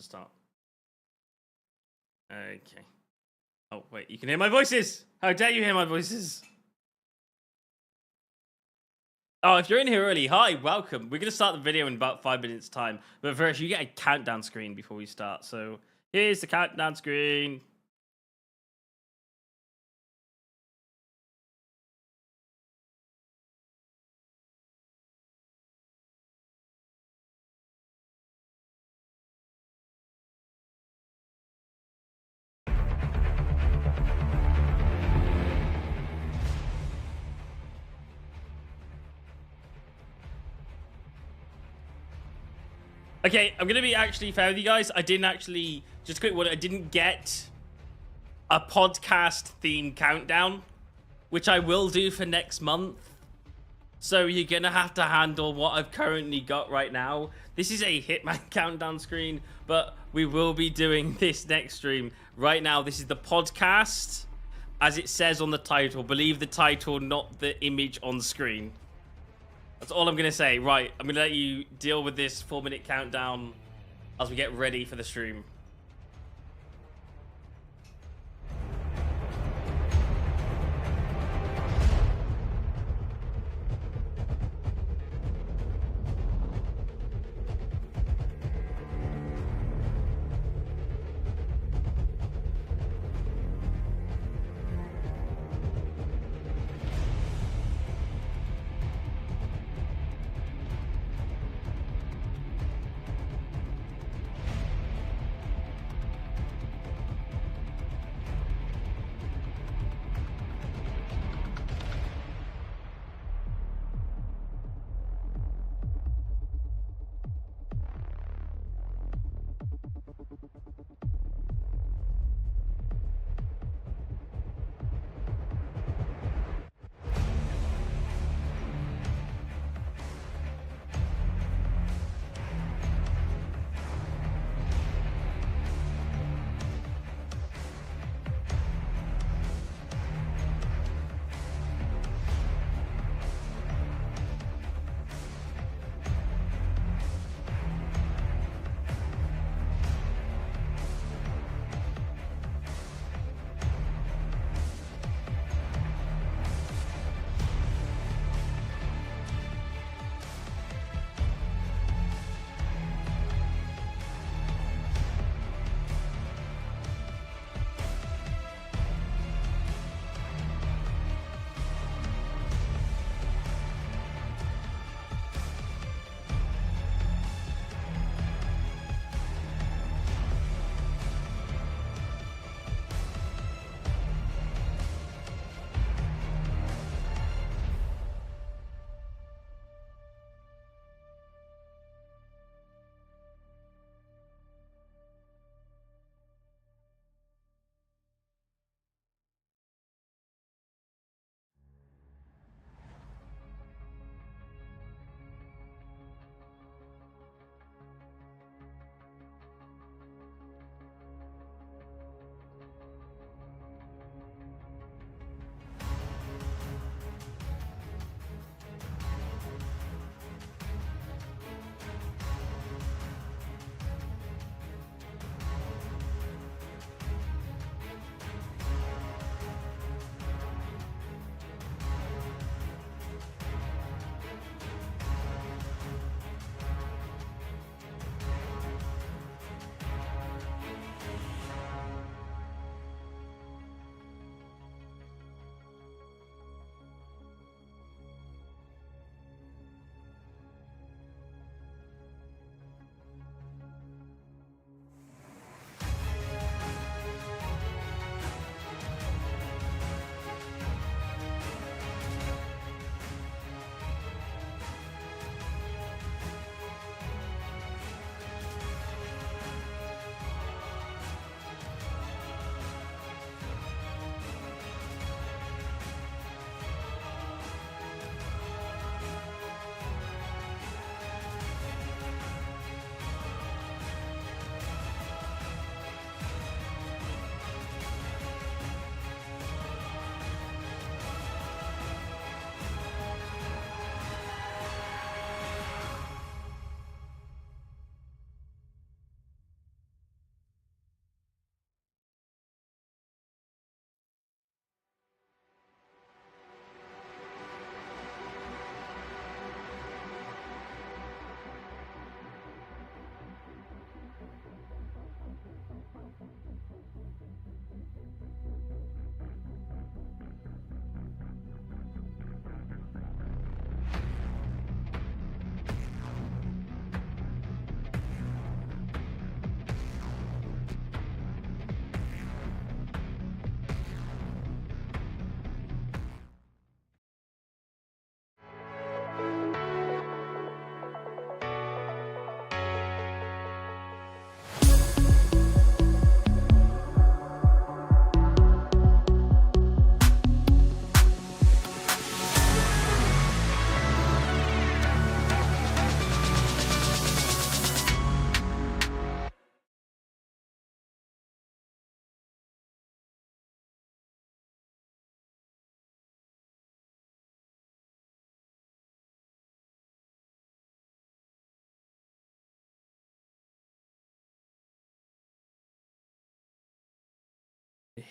start. Okay. Oh, wait, you can hear my voices! How dare you hear my voices? Oh, if you're in here early, hi, welcome. We're going to start the video in about 5 minutes' time. But first, you get a countdown screen before we start. So, here's the countdown screen. Okay, I'm gonna be actually fair with you guys. I didn't actually, just a quick word, I didn't get a podcast themed countdown, which I will do for next month. So you're gonna have to handle what I've currently got right now. This is a Hitman countdown screen, but we will be doing this next stream. Right now, this is the podcast, as it says on the title. Believe the title, not the image on screen. That's all I'm going to say. Right, I'm going to let you deal with this 4-minute countdown as we get ready for the stream.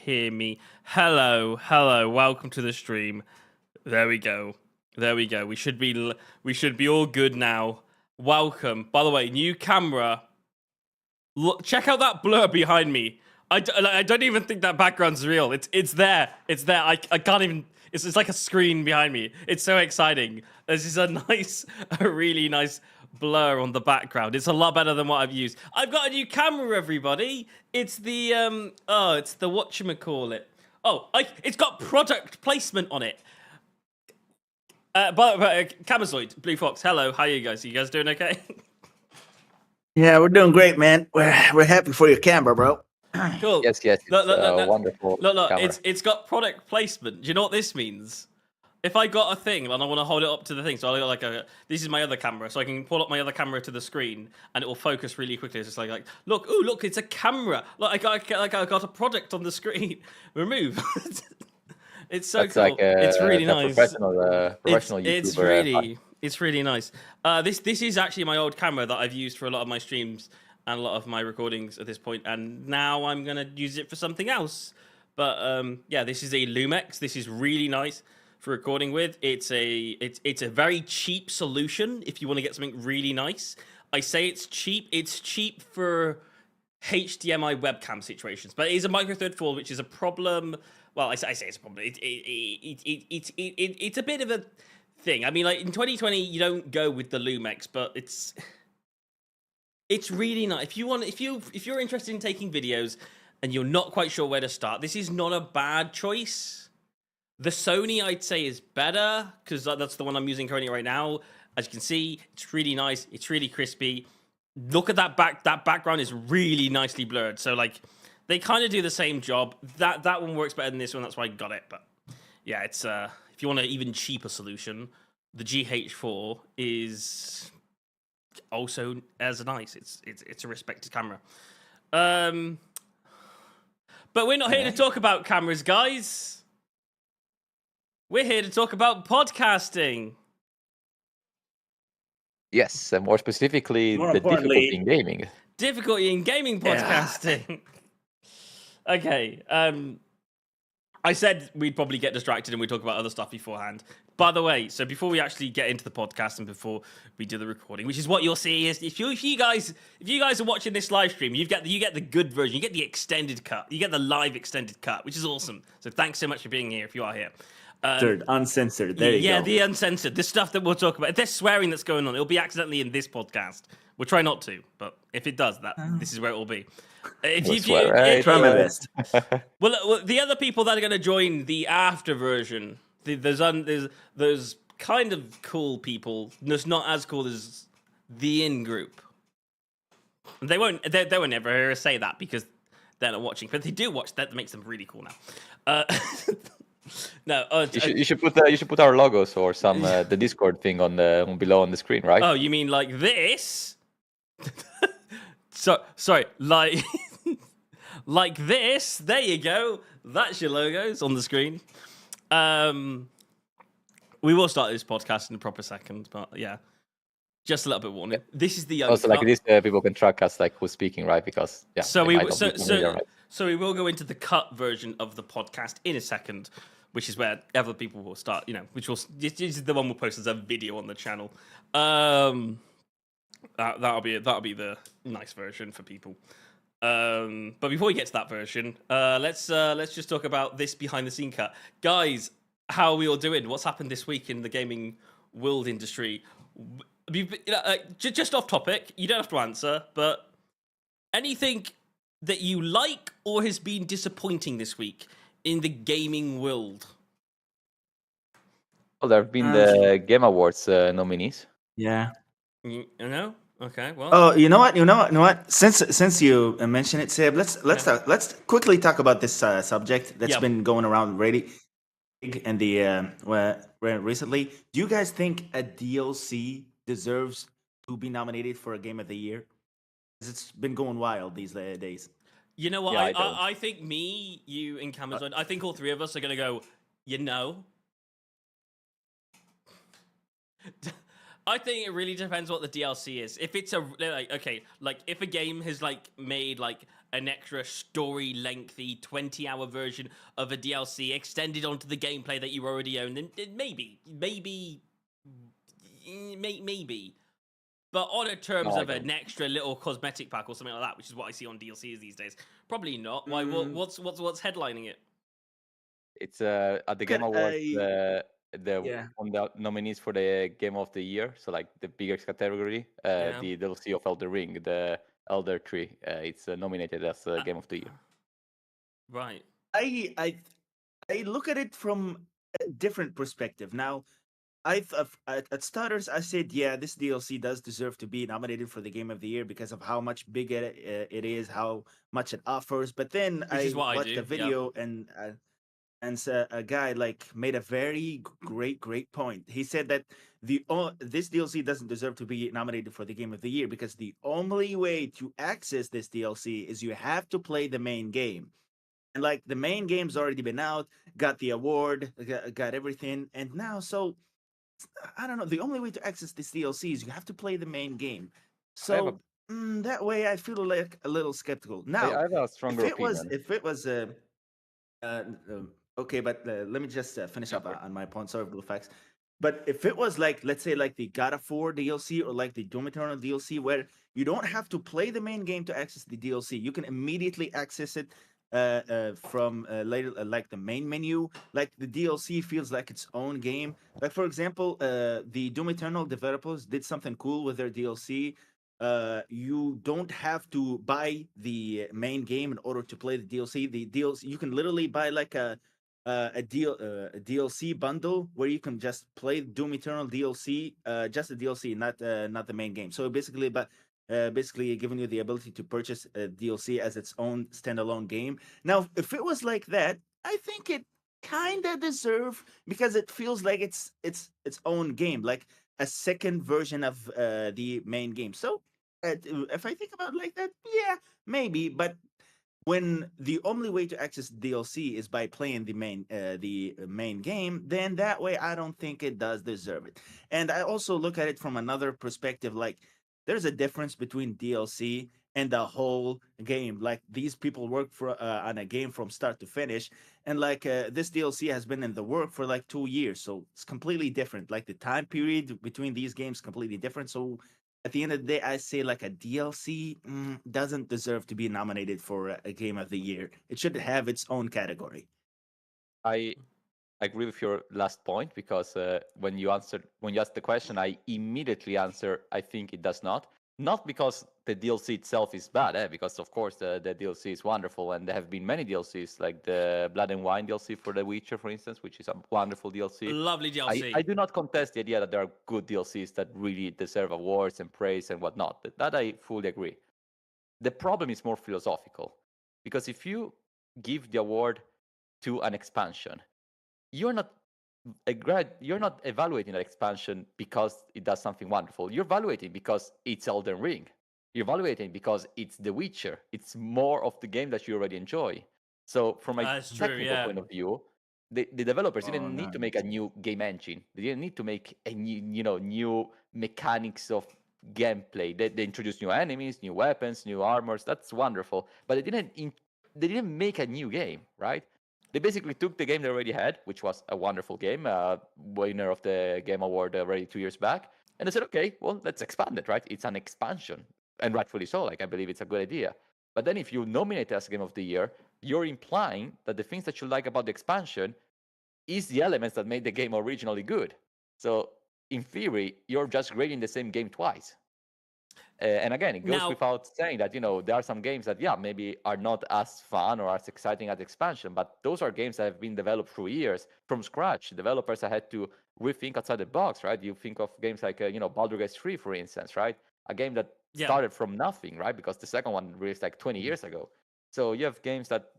hear me? Hello, hello. Welcome to the stream. There we go. There we go. We should be all good now. Welcome. By the way, new camera. Look, check out that blur behind me. I don't even think that background's real. It's there. It's there. I can't even. It's like a screen behind me. It's so exciting. This is a really nice blur on the background. It's a lot better than what I've used. I've got a new camera, everybody. It's the it's the whatchamacallit. It's got product placement on it. But Camazoid, Blue Fox, hello. How are you guys? Are you guys doing okay? Yeah, we're doing great, man. We're happy for your camera, bro. Cool. Yes. Look, wonderful. Look. It's got product placement. Do you know what this means? If I got a thing and I want to hold it up to the thing, so I got this is my other camera, so I can pull up my other camera to the screen and it will focus really quickly. It's just like look, it's a camera. Look, I got a product on the screen. Remove. It's so cool. It's really nice. Professional YouTuber. It's really nice. This is actually my old camera that I've used for a lot of my streams and a lot of my recordings at this point, and now I'm gonna use it for something else. But yeah, this is a Lumex. This is really nice for recording with. It's a very cheap solution if you want to get something really nice. I say it's cheap. It's cheap for HDMI webcam situations, but it is a micro third fall, which is a problem. Well, I say it's a problem. It's a bit of a thing. I mean, like in 2020, you don't go with the Lumex, but it's really nice. If you're interested in taking videos and you're not quite sure where to start, this is not a bad choice. The Sony, I'd say, is better because that's the one I'm using currently right now. As you can see, it's really nice. It's really crispy. Look at that background is really nicely blurred. So like, they kind of do the same job. That one works better than this one. That's why I got it. But yeah, it's if you want an even cheaper solution, the GH4 is also as nice. It's a respected camera. But we're not here to talk about cameras, guys. We're here to talk about podcasting. Yes, and more specifically, the difficulty in gaming. Difficulty in gaming podcasting. Yeah. Okay. I said we'd probably get distracted and we'd talk about other stuff beforehand. By the way, so before we actually get into the podcast and before we do the recording, which is what you'll see is if you guys are watching this live stream, you get the good version, you get the extended cut, you get the live extended cut, which is awesome. So thanks so much for being here if you are here. Uncensored. There you go. Yeah, the uncensored. The stuff that we'll talk about. If there's swearing that's going on, it'll be accidentally in this podcast. We'll try not to, but if it does, this is where it will be. Try my best. Well, the other people that are going to join the after version, there's kind of cool people. That's not as cool as the in group. They won't never hear us say that because they're not watching. But they do watch. That makes them really cool now. No, you should put our logos or some the Discord thing on below on the screen, right? Oh, you mean like this? Sorry, like like this. There you go. That's your logos on the screen. We will start this podcast in a proper second, but yeah, just a little bit warning. This is the also like this. People can track us like who's speaking, right? Because yeah. So we will go into the cut version of the podcast in a second, which is where other people will start. This is the one we'll post as a video on the channel. That'll be the nice version for people. But before we get to that version, let's just talk about this behind the scene cut, guys. How are we all doing? What's happened this week in the gaming world industry? Just off topic, you don't have to answer, but anything that you like or has been disappointing this week in the gaming world? Well, there have been the Game Awards nominees. Yeah. No? Okay. Well. Oh, you know what? Since you mentioned it, Seb, let's quickly talk about this subject that's been going around really big and recently. Do you guys think a DLC deserves to be nominated for a Game of the Year? Because it's been going wild these days. You know what? Yeah, I think me, you, and Camazon, I think all three of us are going to go, I think it really depends what the DLC is. If it's if a game has made an extra story lengthy 20-hour version of a DLC extended onto the gameplay that you already own, then maybe. But on the terms No, I of an don't. extra little cosmetic pack or something like that, which is what I see on DLCs these days, probably not. Why? Mm, What's headlining it? It's at the Game Could Awards, I? the Yeah. one of the nominees for the Game of the Year, so like the biggest category, Yeah. the DLC of Elder Ring, the Elder Tree, it's nominated as Game of the Year. Right. I look at it from a different perspective. Now, at starters, I said, yeah, this DLC does deserve to be nominated for the Game of the Year because of how much bigger it is, how much it offers. But then Which is I what I watched do. a video and a guy made a very great point. He said that this DLC doesn't deserve to be nominated for the Game of the Year because the only way to access this DLC is you have to play the main game. And the main game's already been out, got the award, got everything, and now I don't know. The only way to access this DLC is you have to play the main game. I have a, So that way, I feel like a little skeptical. I Now, have a stronger opinion. if it was okay, but let me just finish Yeah, up on my point. Sorry, Blue Facts. But if it was let's say the God of War DLC or the Doom Eternal DLC, where you don't have to play the main game to access the DLC, you can immediately access it from later, the main menu. Like the DLC feels like its own game. Like for example, the Doom Eternal developers did something cool with their DLC. You don't have to buy the main game in order to play the DLC. The DLC you can literally buy a DLC bundle where you can just play Doom Eternal DLC, just the DLC, not the main game. So basically giving you the ability to purchase a DLC as its own standalone game. Now, if it was like that, I think it kind of deserve because it feels like it's its own game, like a second version of the main game. So if I think about it like that, yeah, maybe. But when the only way to access DLC is by playing the main game, then that way I don't think it does deserve it. And I also look at it from another perspective, like there's a difference between DLC and the whole game. Like these people work for on a game from start to finish, and this DLC has been in the work for 2 years, so it's completely different. Like the time period between these games completely different. So at the end of the day, I say a DLC doesn't deserve to be nominated for a Game of the Year. It should have its own category. I agree with your last point because when you asked the question, I immediately answer I think it does not. Not because the DLC itself is bad, because of course the DLC is wonderful, and there have been many DLCs like the Blood and Wine DLC for The Witcher, for instance, which is a wonderful DLC. Lovely DLC. I do not contest the idea that there are good DLCs that really deserve awards and praise and whatnot. That I fully agree. The problem is more philosophical, because if you give the award to an expansion, you're not evaluating that expansion because it does something wonderful. You're evaluating because it's Elden Ring. You're evaluating because it's The Witcher. It's more of the game that you already enjoy. So from a That's true, technical yeah. point of view, the developers Oh, didn't need no, to make a new game engine. They didn't need to make a new mechanics of gameplay. They introduced new enemies, new weapons, new armors. That's wonderful. But they didn't make a new game, right? They basically took the game they already had, which was a wonderful game, winner of the Game Award already 2 years back, and they said, okay, well, let's expand it, right? It's an expansion, and rightfully so. I believe it's a good idea. But then if you nominate it as Game of the Year, you're implying that the things that you like about the expansion is the elements that made the game originally good. So in theory, you're just grading the same game twice. And again, it goes without saying that there are some games that maybe are not as fun or as exciting as expansion, but those are games that have been developed through years from scratch. Developers have had to rethink outside the box, right? You think of games like Baldur's Gate 3, for instance, right? A game that started from nothing, right? Because the second one released 20 years ago. So you have games that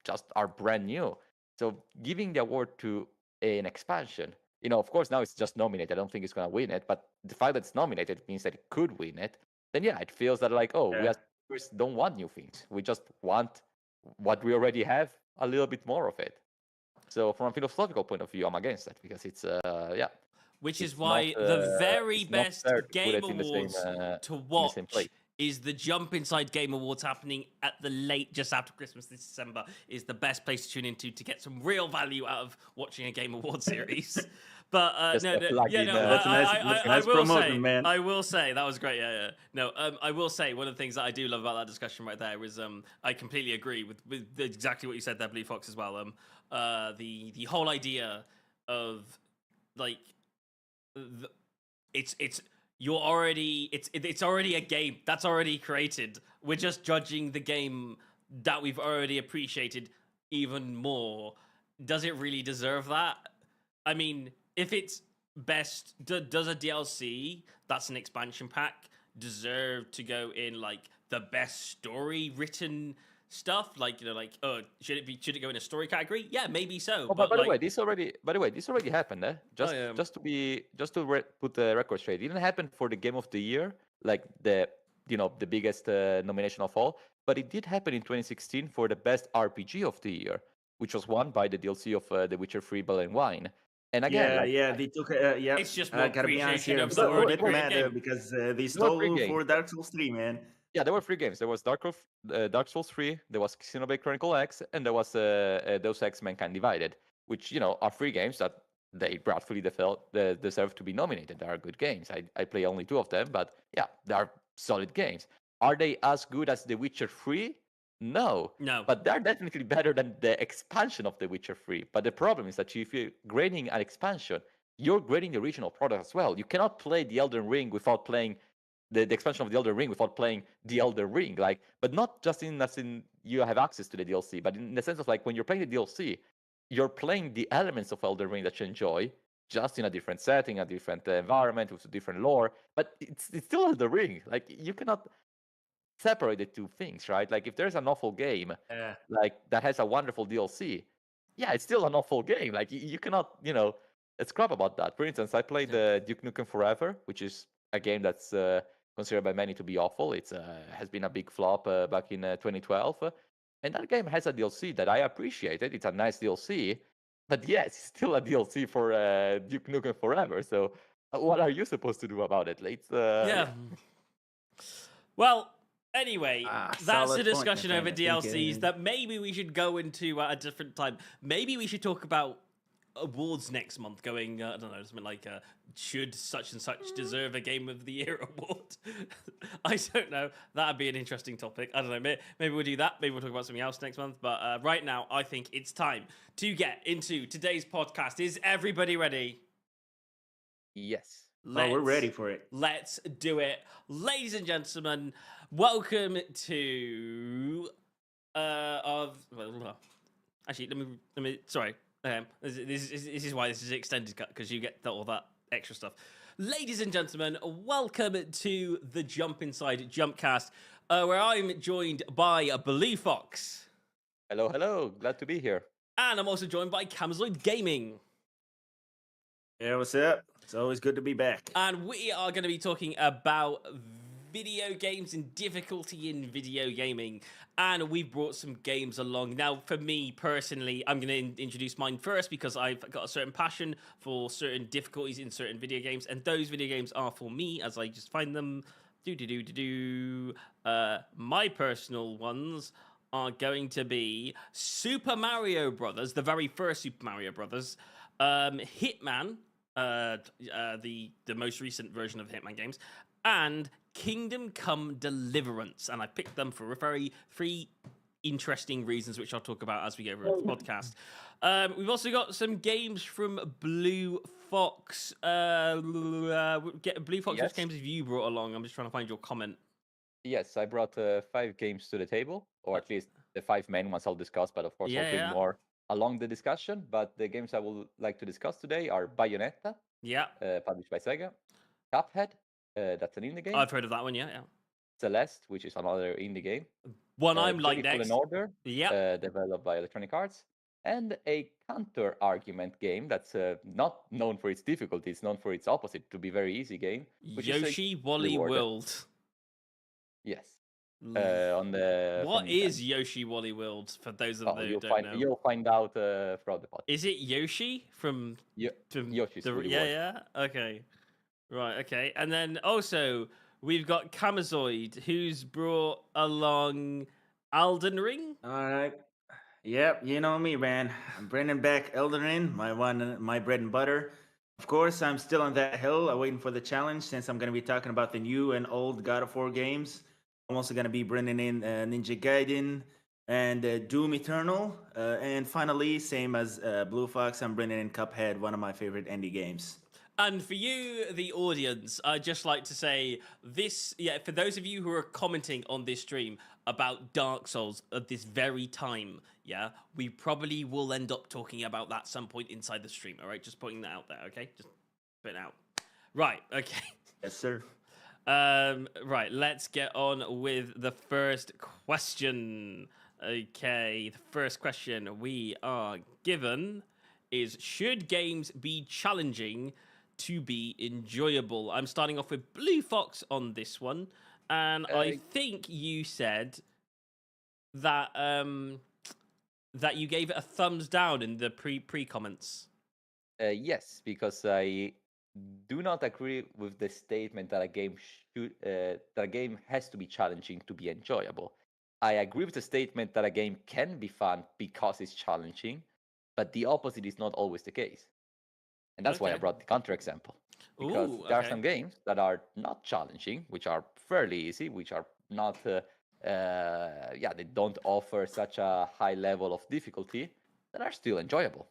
just are brand new. So giving the award to an expansion, of course, now it's just nominated. I don't think it's going to win it, but the fact that it's nominated means that it could win it. Then, it feels that we as viewers don't want new things. We just want what we already have, a little bit more of it. So from a philosophical point of view, I'm against that because it's, which is It's why not, the very it's not best fair to put Game it in the same, Awards to in the same watch place. is the Jump Inside Game Awards happening at the late, just after Christmas this December, is the best place to tune into to get some real value out of watching a Game Award series. But Just no, a no, plug yeah, in, no, That's a I nice will promotion, say, man. I will say that was great. Yeah, yeah. No, I will say one of the things that I do love about that discussion right there is I completely agree with exactly what you said there, Blue Fox, as well. The whole idea of like it's you're already it's already a game that's already created. We're just judging the game that we've already appreciated even more. Does it really deserve that? I mean, if it's best, does a DLC that's an expansion pack deserve to go in like the best story written stuff? Like, like, oh, should it go in a story category? Yeah, maybe so. Oh, but But by the way, like, this already happened, eh? oh Just yeah, to put the record straight, it didn't happen for the game of the year, like the biggest nomination of all, but it did happen in 2016 for the best RPG of the year, which was won by the DLC of The Witcher 3: Blood and Wine. And again, Yeah, like yeah, they took. Yeah, it's just more gotta be honest appreciation here. I'm of it the was, still a already bit it was, created mad game. because they there were three stole games. for Dark Souls 3, man. Yeah, there were three games. There was Dark Souls 3, there was Xenoblade Chronicle X, and there was Deus Ex: Mankind Divided, which are three games that they rightfully deserve to be nominated. They are good games. I play only two of them, but yeah, they are solid games. Are they as good as The Witcher 3? No, No, but they're definitely better than the expansion of The Witcher 3. But the problem is that if you're grading an expansion, you're grading the original product as well. You cannot play the Elden Ring without playing the expansion of the Elden Ring without playing the Elden Ring. Like, but not just as in you have access to the DLC, but in the sense of like when you're playing the DLC, you're playing the elements of Elden Ring that you enjoy, just in a different setting, a different environment with a different lore. But it's still Elden Ring. Like you cannot separate the two things, right? Like if there's an awful game Yeah. like that has a wonderful DLC, yeah, it's still an awful game. Like you cannot, scrap about that. For instance, I played Duke Nukem Forever, which is a game that's considered by many to be awful. It's has been a big flop back in 2012, and that game has a DLC that I appreciated. It's a nice DLC, but yes, it's still a DLC for Duke Nukem Forever. So what are you supposed to do about it? Like, yeah. Well, anyway, that's Solid a point, my discussion friend. over I think, DLCs that maybe we should go into at a different time. Maybe we should talk about awards next month. Going, I don't know, something like should such and such deserve a Game of the Year award? I don't know. That'd be an interesting topic. I don't know. Maybe we'll do that. Maybe we'll talk about something else next month. But right now, I think it's time to get into today's podcast. Is everybody ready? yes. we're ready for it. Let's do it. Ladies and gentlemen, welcome to actually let me sorry. This is why this is extended cut, because you get all that extra stuff. Ladies and gentlemen, welcome to the Jump Inside Jumpcast, where I'm joined by Blue Fox. Hello, hello. Glad to be here. And I'm also joined by Camzoid Gaming. Yeah, what's up? It's always good to be back. And we are going to be talking about video games and difficulty in video gaming. And we've brought some games along. Now, for me personally, I'm going to introduce mine first because I've got a certain passion for certain difficulties in certain video games. And those video games are for me as I just find them. My personal ones are going to be Super Mario Brothers, the very first Super Mario Brothers, Hitman, the most recent version of the Hitman games, and Kingdom Come Deliverance. And I picked them for three interesting reasons, which I'll talk about as we go over the podcast. We've also got some games from Blue Fox. Blue Fox, Yes. which games have you brought along? I'm just trying to find your comment. Yes, I brought 5 games to the table, or at least the 5 main ones I'll discuss, but of course I'll bring more along the discussion. But the games I would like to discuss today are Bayonetta, published by Sega, Cuphead, that's an indie game, I've heard of that one, yeah. Celeste, which is another indie game, One I'm like Jedi next. Fallen Order, Yeah. developed by Electronic Arts, and a counter-argument game that's not known for its difficulty, it's known for its opposite, to be very easy game, which Yoshi is Woolly Rewarded. World. Yes. on the What from is Nintendo. Yoshi Woolly World for those of Oh, you who don't know? you'll find out throughout the podcast. Is it Yoshi from Yoshi's the Woolly yeah World. yeah okay right okay and then also we've got Kamazoid who's brought along Elden Ring. All right. Yep, you know me, man. I'm bringing back Elden Ring, my bread and butter. Of course, I'm still on that hill, waiting for the challenge. Since I'm going to be talking about the new and old God of War games, I'm also going to be bringing in Ninja Gaiden and Doom Eternal, and finally, same as Blue Fox, I'm bringing in Cuphead, one of my favorite indie games. And for you, the audience, I'd just like to say this, for those of you who are commenting on this stream about Dark Souls at this very time, we probably will end up talking about that some point inside the stream, all right? Just putting that out there, okay? Just put it out. Right, okay. Yes, sir. Right, let's get on with the first question. Okay, the first question we are given is, should games be challenging to be enjoyable? I'm starting off with Blue Fox on this one, and I think you said that that you gave it a thumbs down in the pre comments. Yes, because I do not agree with the statement that a game has to be challenging to be enjoyable. I agree with the statement that a game can be fun because it's challenging, but the opposite is not always the case. And that's why I brought the counterexample. Because there are some games that are not challenging, which are fairly easy, which are not, they don't offer such a high level of difficulty, that are still enjoyable.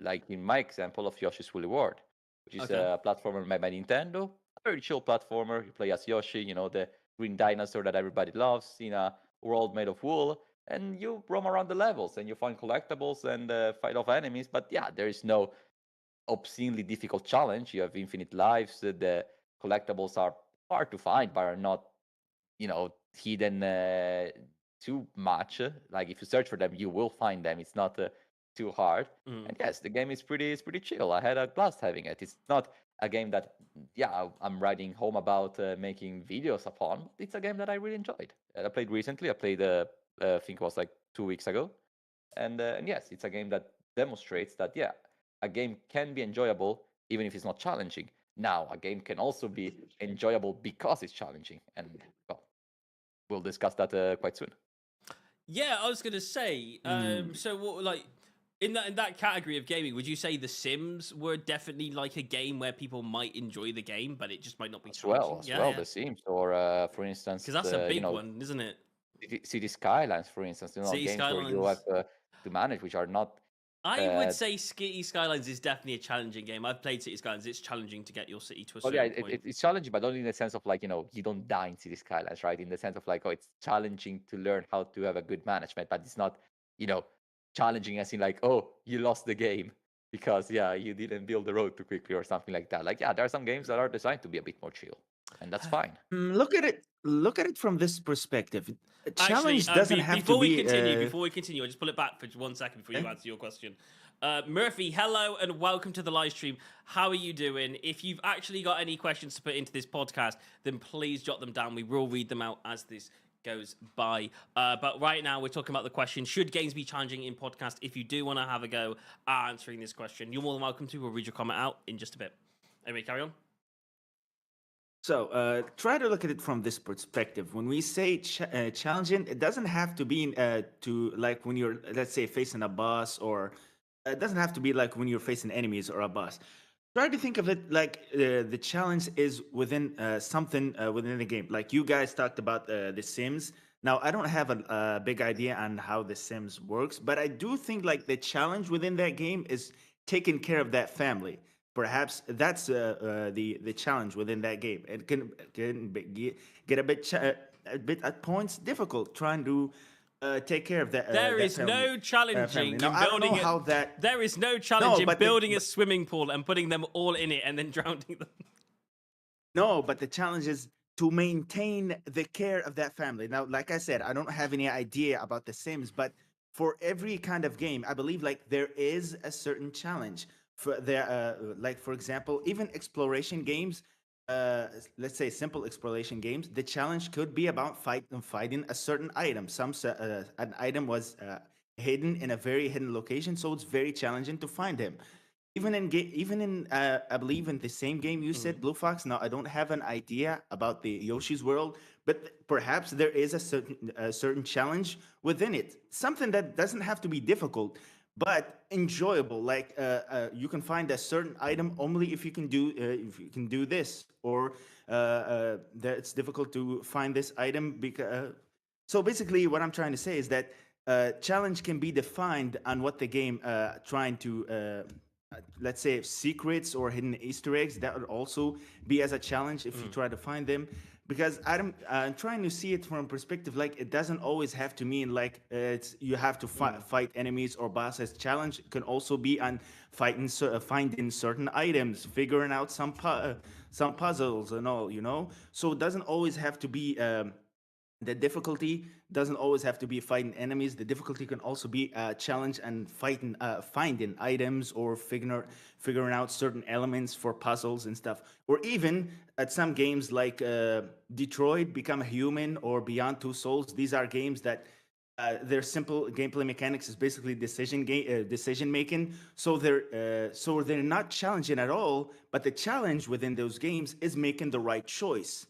Like in my example of Yoshi's Woolly World, which is a platformer made by Nintendo, a very chill platformer. You play as Yoshi, the green dinosaur that everybody loves, in a world made of wool, and you roam around the levels and you find collectibles and fight off enemies. But there is no obscenely difficult challenge. You have infinite lives. The collectibles are hard to find, but are not, hidden too much. Like if you search for them, you will find them. It's not too hard. And yes, the game is pretty chill. I had a blast having it. It's not a game that I'm writing home about making videos upon. It's a game that I really enjoyed. I played recently. I played I think it was like 2 weeks ago. And yes, it's a game that demonstrates that a game can be enjoyable even if it's not challenging. Now, a game can also be enjoyable because it's challenging, and well, we'll discuss that quite soon. Yeah, I was gonna say. So, what, like, in that category of gaming, would you say The Sims were definitely like a game where people might enjoy the game, but it just might not be challenging? The Sims, or for instance, because that's a big one, isn't it? City Skylines, for instance, City games Skylines. where you have to manage, which are not. I would say City Skylines is definitely a challenging game. I've played City Skylines. It's challenging to get your city to a certain point. It's challenging, but only in the sense of like, you don't die in City Skylines, right? In the sense of like, it's challenging to learn how to have a good management, but it's not, challenging as in like, oh, you lost the game because you didn't build the road too quickly or something like that. Like, there are some games that are designed to be a bit more chill, and that's fine. Look at it from this perspective. A challenge Actually, doesn't have to be. Before we continue, I just pull it back for 1 second before you answer your question. Murphy, hello and welcome to the live stream. How are you doing? If you've actually got any questions to put into this podcast, then please jot them down. We will read them out as this goes by. But right now, we're talking about the question, should games be challenging in podcast? If you do want to have a go at answering this question, you're more than welcome to. We'll read your comment out in just a bit. Anyway, carry on. So try to look at it from this perspective. When we say challenging, it doesn't have to be to like when you're, let's say, facing a boss, or it doesn't have to be like when you're facing enemies or a boss. Try to think of it like the challenge is within something within the game. Like you guys talked about The Sims. Now, I don't have a big idea on how The Sims works, but I do think like the challenge within that game is taking care of that family. Perhaps that's the challenge within that game. It can get a bit at points difficult trying to take care of that. There is family, no challenging in now, I don't know building how that. There is no challenge in but building a swimming pool and putting them all in it and then drowning them. No, but the challenge is to maintain the care of that family. Now, like I said, I don't have any idea about The Sims, but for every kind of game, I believe like there is a certain challenge. For there, like for example, even exploration games, let's say simple exploration games, the challenge could be about fighting a certain item. An item was hidden in a very hidden location, so it's very challenging to find him. I believe in the same game you said, Blue Fox. Now I don't have an idea about the Yoshi's World, but perhaps there is a certain challenge within it. Something that doesn't have to be difficult, but enjoyable. Like you can find a certain item only if you can do this, or that it's difficult to find this item because. So basically, what I'm trying to say is that challenge can be defined on what the game trying to. Let's say secrets or hidden Easter eggs that would also be as a challenge if you try to find them. Because I'm trying to see it from a perspective like it doesn't always have to mean like it's you have to fight enemies or bosses. Challenge can also be on finding certain items, figuring out some puzzles and all. So it doesn't always have to be. The difficulty doesn't always have to be fighting enemies. The difficulty can also be a challenge and finding items or figuring out certain elements for puzzles and stuff. Or even at some games like Detroit, Become a Human, or Beyond Two Souls. These are games that their simple gameplay mechanics is basically decision making. So they're not challenging at all. But the challenge within those games is making the right choice.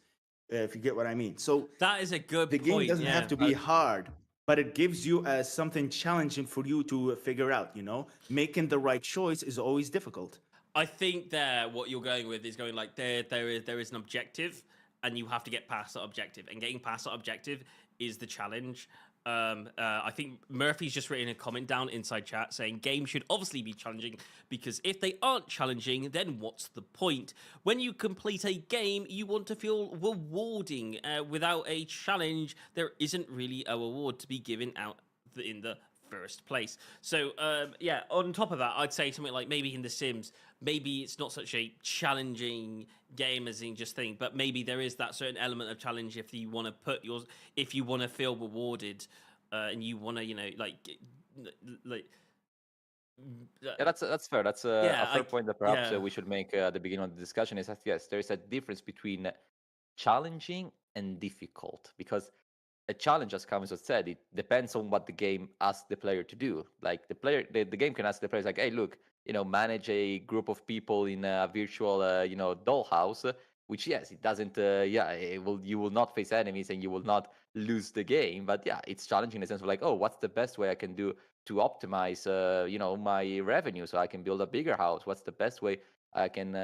If you get what I mean. So that is a good the game point. doesn't have to be hard, but it gives you something challenging for you to figure out. Making the right choice is always difficult. I think what you're going with is going like there is an objective, and you have to get past that objective, and getting past that objective is the challenge. I think Murphy's just written a comment down inside chat saying games should obviously be challenging because if they aren't challenging, then what's the point? When you complete a game, you want to feel rewarding. Without a challenge, there isn't really a reward to be given out in the first place. So on top of that, I'd say something like maybe in The Sims, maybe it's not such a challenging game as in just thing, but maybe there is that certain element of challenge if you want to if you want to feel rewarded, and you want to Yeah, that's fair. That's a fair point that perhaps we should make at the beginning of the discussion. Is that yes, there is a difference between challenging and difficult, because a challenge, as Camus has said, it depends on what the game asks the player to do. Like the game can ask the players like, hey, look, manage a group of people in a virtual, dollhouse. Which yes, it doesn't. You will not face enemies and you will not lose the game. But yeah, it's challenging in the sense of like, oh, what's the best way I can do to optimize, my revenue so I can build a bigger house? What's the best way I can,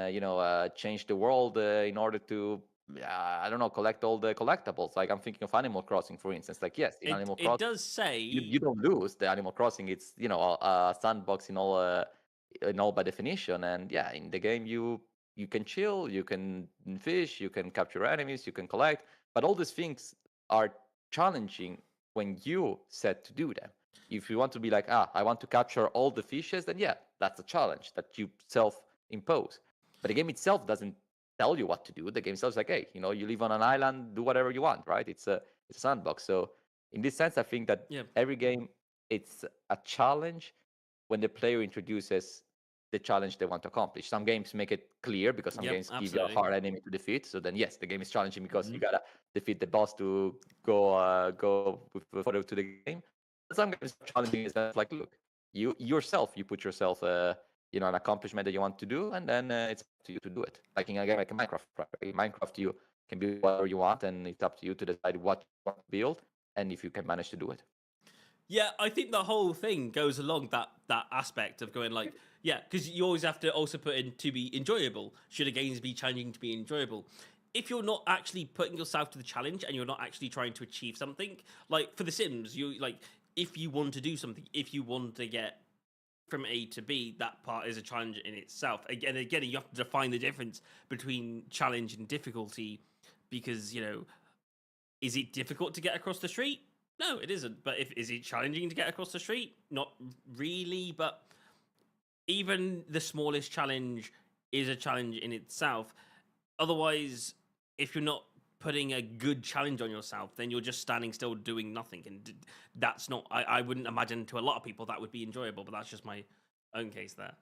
change the world in order to I don't know, collect all the collectibles. Like I'm thinking of Animal Crossing, for instance. Like yes, in Animal Crossing, it does say you don't lose the Animal Crossing. It's a sandbox in all by definition. And yeah, in the game you can chill, you can fish, you can capture enemies, you can collect. But all these things are challenging when you set to do them. If you want to be like, I want to capture all the fishes, then yeah, that's a challenge that you self-impose. But the game itself doesn't tell you what to do. The game itself is like, hey, you live on an island, do whatever you want, right? It's a sandbox. So in this sense, I think that every game, it's a challenge when the player introduces the challenge they want to accomplish. Some games make it clear because some games give you a hard enemy to defeat. So then yes, the game is challenging because you gotta defeat the boss to go further to the game. But some games are challenging is like, look, you put yourself an accomplishment that you want to do, and then it's up to you to do it. Like in a game like Minecraft, right? In Minecraft, you can build whatever you want, and it's up to you to decide what you want to build, and if you can manage to do it. Yeah, I think the whole thing goes along that aspect of going like, because you always have to also put in to be enjoyable. Should a game be challenging to be enjoyable? If you're not actually putting yourself to the challenge and you're not actually trying to achieve something, like for The Sims, if you want to do something, if you want to get from A to B, that part is a challenge in itself. Again, you have to define the difference between challenge and difficulty, because is it difficult to get across the street? No, it isn't. But is it challenging to get across the street? Not really. But even the smallest challenge is a challenge in itself. Otherwise, if you're not putting a good challenge on yourself, then you're just standing still doing nothing, and that's not. I wouldn't imagine to a lot of people that would be enjoyable, but that's just my own case there.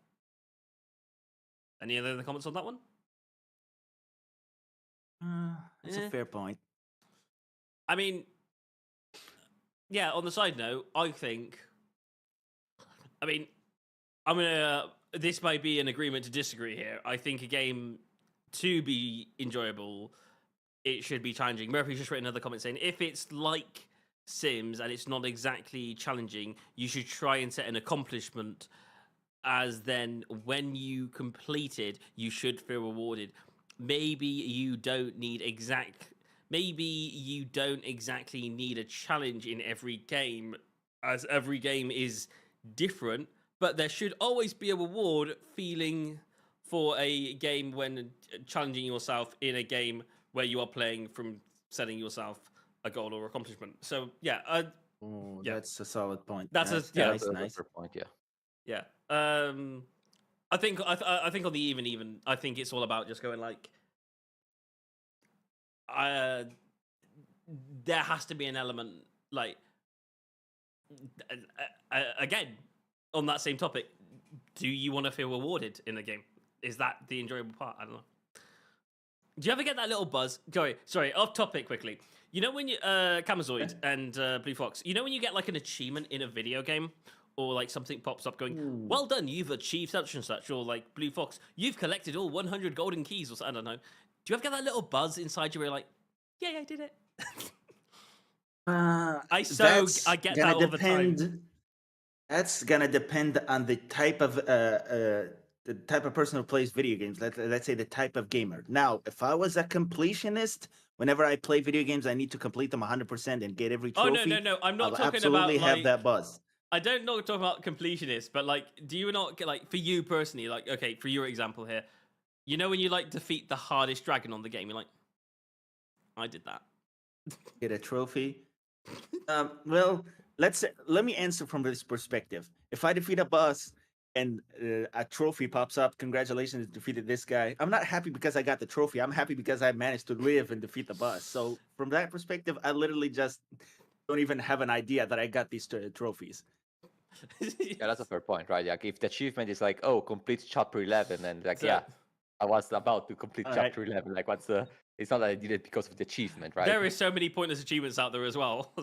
Any other comments on that one? That's a fair point. I mean, yeah, on the side note, I mean, this might be an agreement to disagree here. I think a game, to be enjoyable, it should be challenging. Murphy's just written another comment saying, if it's like Sims and it's not exactly challenging, you should try and set an accomplishment, as then when you complete it, you should feel rewarded. Maybe you don't exactly need a challenge in every game, as every game is different, but there should always be a reward feeling for a game when challenging yourself in a game where you are playing from setting yourself a goal or accomplishment. So yeah, yeah, that's a solid point. That's nice. That's a point. Yeah. Yeah. I think on the even, I think it's all about just going like, there has to be an element like, again, on that same topic, do you want to feel rewarded in a game? Is that the enjoyable part? I don't know. Do you ever get that little buzz? Sorry, off topic quickly. You know when you Kamazoid and Blue Fox, you know when you get like an achievement in a video game, or like something pops up going, well done, you've achieved such and such, or like Blue Fox, you've collected all 100 golden keys, or something, I don't know. Do you ever get that little buzz inside you where you're like, yeah, I did it? I get that all the time. That's gonna depend on the type of person who plays video games. Let's say the type of gamer. Now, if I was a completionist, whenever I play video games, I need to complete them 100% and get every trophy. Oh no! I'm not talking absolutely about have that buzz. I don't know talk about completionist, but like, do you not get like, for you personally, like, okay, for your example here, you know when you like defeat the hardest dragon on the game, you're like, I did that. Get a trophy. Well, let me answer from this perspective. If I defeat a boss and a trophy pops up, congratulations, defeated this guy. I'm not happy because I got the trophy. I'm happy because I managed to live and defeat the boss. So from that perspective, I literally just don't even have an idea that I got these trophies. Yeah, that's a fair point, right? Like if the achievement is like, oh, complete chapter 11, and like, yeah, I was about to complete chapter 11. Like, what's the? It's not that I did it because of the achievement, right? There is so many pointless achievements out there as well.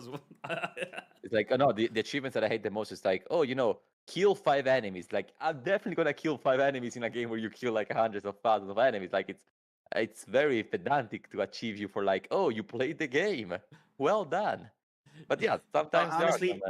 It's like, oh no, the achievements that I hate the most is like, oh, kill 5 enemies. Like, I'm definitely gonna kill 5 enemies in a game where you kill like hundreds of thousands of enemies. Like, it's very pedantic to achieve you for like, oh, you played the game, well done. But yeah, sometimes honestly,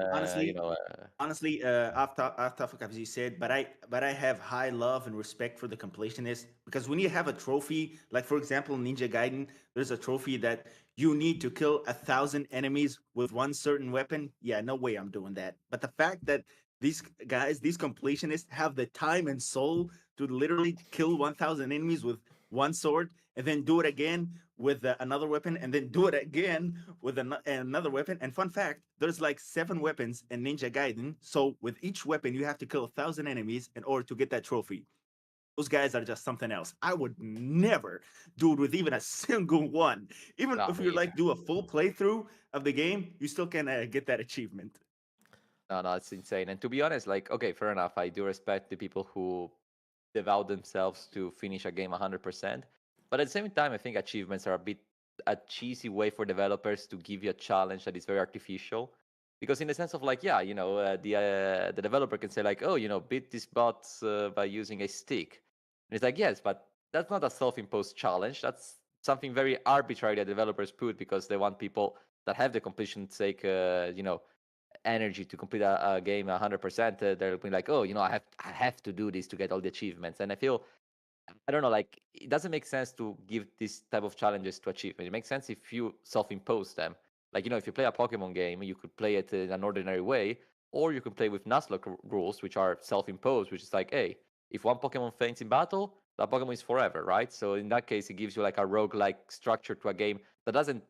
off topic as you said, but I have high love and respect for the completionist, because when you have a trophy, like for example, Ninja Gaiden, there's a trophy that you need to kill 1,000 enemies with one certain weapon. Yeah, no way I'm doing that. But the fact that these completionists have the time and soul to literally kill 1,000 enemies with one sword, and then do it again with another weapon, and then do it again with another weapon. And fun fact, there's like 7 weapons in Ninja Gaiden. So with each weapon, you have to kill 1,000 enemies in order to get that trophy. Those guys are just something else. I would never do it with even a single one. Even if you like do a full playthrough of the game, you still can get that achievement. No, it's insane. And to be honest, like, okay, fair enough. I do respect the people who devout themselves to finish a game 100%. But at the same time, I think achievements are a cheesy way for developers to give you a challenge that is very artificial. Because in the sense of like, yeah, the developer can say like, oh, beat this bot by using a stick. And it's like, yes, but that's not a self-imposed challenge. That's something very arbitrary that developers put because they want people that have the completion's sake, energy to complete a game 100%. They'll be like, oh, I have to do this to get all the achievements. And I feel, I don't know, like, it doesn't make sense to give this type of challenges to achievement. It makes sense if you self-impose them. Like, if you play a Pokemon game, you could play it in an ordinary way, or you could play with Nuzlocke rules, which are self-imposed, which is like, hey, if one Pokemon faints in battle, that Pokemon is forever, right? So in that case, it gives you like a roguelike structure to a game that doesn't,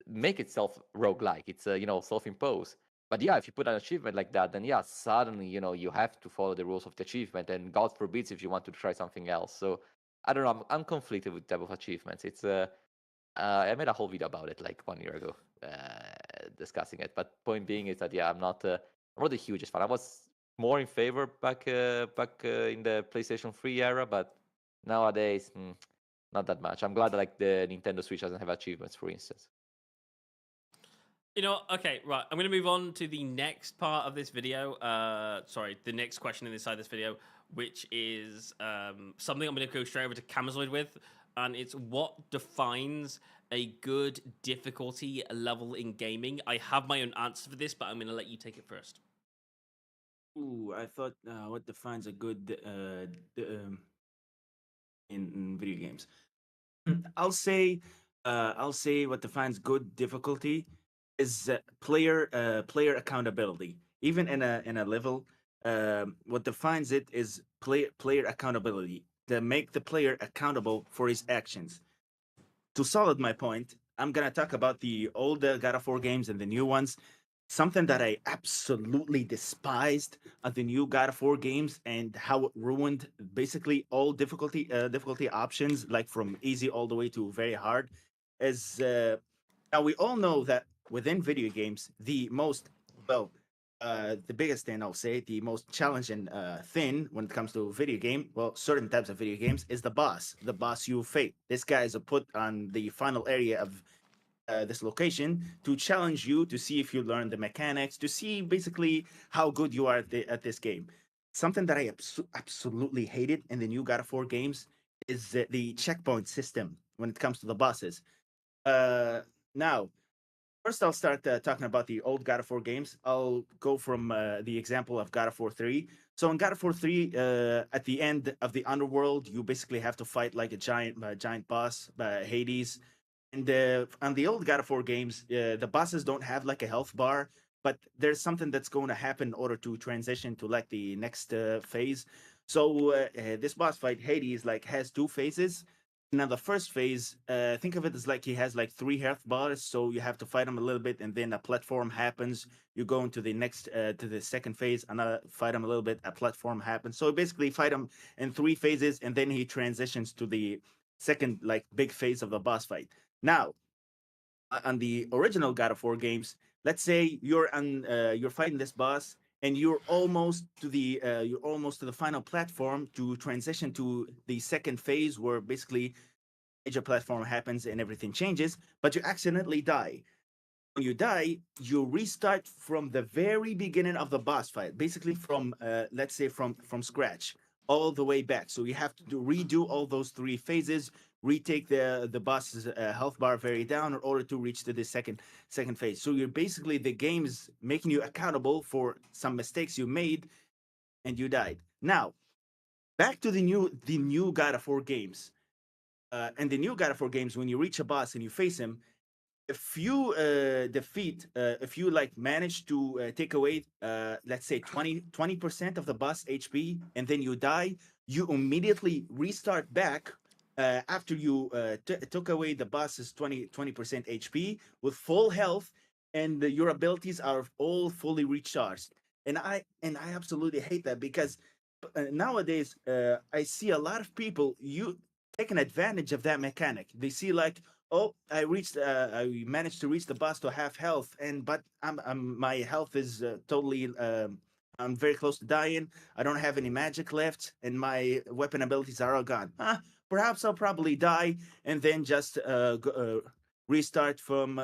make itself roguelike. It's self-imposed. But yeah, if you put an achievement like that, then yeah, suddenly you have to follow the rules of the achievement, and God forbids if you want to try something else. So I don't know, I'm conflicted with type of achievements. It's I made a whole video about it like 1 year ago, discussing it. But point being is that yeah, I'm not the hugest fan. I was more in favor back in the PlayStation 3 era, but nowadays Not that much. I'm glad that like the Nintendo Switch doesn't have achievements, for instance. You know, okay, right. I'm going to move on to the next part of this video. Sorry, the next question inside this video, which is something I'm going to go straight over to Camazoid with, and it's what defines a good difficulty level in gaming. I have my own answer for this, but I'm going to let you take it first. Ooh, I thought what defines a good in video games. I'll say what defines good difficulty is player accountability. Even in a level, what defines it is player accountability. To make the player accountable for his actions. To solid my point, I'm gonna talk about the old God of War games and the new ones. Something that I absolutely despised of the new God of War games and how it ruined basically all difficulty options, like from easy all the way to very hard, is now we all know that within video games, the most the biggest thing I'll say, the most challenging thing when it comes to video game, well, certain types of video games, is the boss. The boss you face. This guy is put on the final area of this location to challenge you to see if you learn the mechanics, to see basically how good you are at this game. Something that I absolutely hated in the new God of War games is the checkpoint system when it comes to the bosses. Now, first, I'll start talking about the old God of War games. I'll go from the example of God of War 3. So in God of War 3, at the end of the underworld, you basically have to fight like a giant boss, Hades. And on the old God of War games, the bosses don't have like a health bar, but there's something that's going to happen in order to transition to like the next phase. So this boss fight, Hades, like has two phases. Now the first phase, think of it as like he has like three health bars, so you have to fight him a little bit, and then a platform happens. You go into the next to the second phase, another fight him a little bit, a platform happens. So basically fight him in three phases, and then he transitions to the second like big phase of the boss fight. Now, on the original God of War games, let's say you're fighting this boss and you're almost to the final platform to transition to the second phase where basically major platform happens and everything changes, but you accidentally die. When you die, you restart from the very beginning of the boss fight, basically from let's say from scratch, all the way back. So you have to redo all those three phases, retake the boss's health bar very down in order to reach to the second phase. So you're basically the game is making you accountable for some mistakes you made, and you died. Now back to the new God of War games. And the new God of War games, when you reach a boss and you face him, if you if you like manage to take away let's say 20% of the boss HP and then you die, you immediately restart back after you took away the boss's 20% HP with full health, and your abilities are all fully recharged. And I absolutely hate that because nowadays I see a lot of people you taking advantage of that mechanic. They see like, oh, I managed to reach the boss to half health, and but my health is totally I'm very close to dying. I don't have any magic left, and my weapon abilities are all gone. Perhaps I'll probably die and then just restart from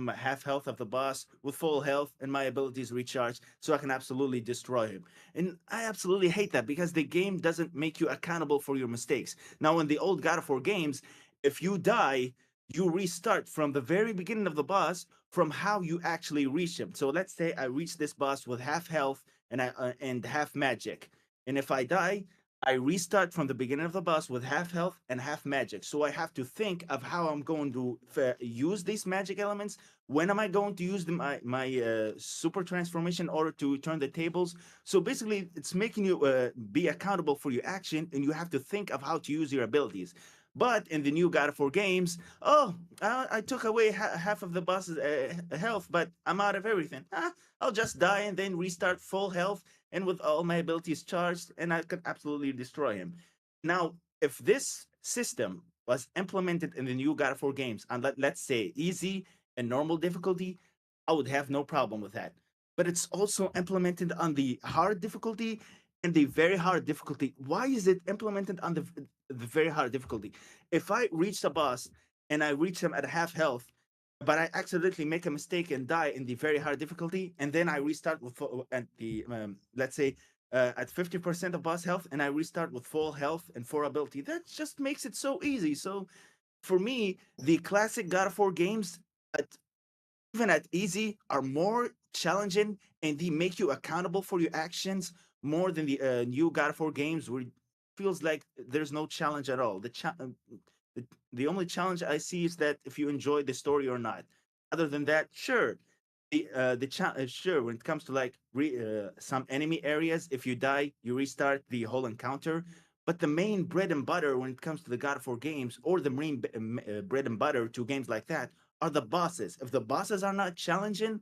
half health of the boss with full health and my abilities recharged, so I can absolutely destroy him. And I absolutely hate that because the game doesn't make you accountable for your mistakes. Now, in the old God of War games, if you die, you restart from the very beginning of the boss from how you actually reach him. So let's say I reach this boss with half health and half magic, and if I die, I restart from the beginning of the boss with half health and half magic. So I have to think of how I'm going to use these magic elements. When am I going to use my super transformation in order to turn the tables? So basically, it's making you be accountable for your action, and you have to think of how to use your abilities. But in the new God of War games, I took away half of the boss's health, but I'm out of everything. I'll just die and then restart full health and with all my abilities charged, and I could absolutely destroy him. Now, if this system was implemented in the new God of War games, and let's say easy and normal difficulty, I would have no problem with that. But it's also implemented on the hard difficulty and the very hard difficulty. Why is it implemented on the very hard difficulty. If I reach the boss and I reach him at half health, but I accidentally make a mistake and die in the very hard difficulty, and then I restart with at the let's say at 50% of boss health, and I restart with full health and 4 ability. That just makes it so easy. So for me, the classic God of War games, at, even at easy, are more challenging, and they make you accountable for your actions more than the new God of War games, where it feels like there's no challenge at all. The only challenge I see is that if you enjoy the story or not. Other than that, sure. Sure, when it comes to like some enemy areas, if you die, you restart the whole encounter. But the main bread and butter when it comes to the God of War games, or the main bread and butter to games like that, are the bosses. If the bosses are not challenging,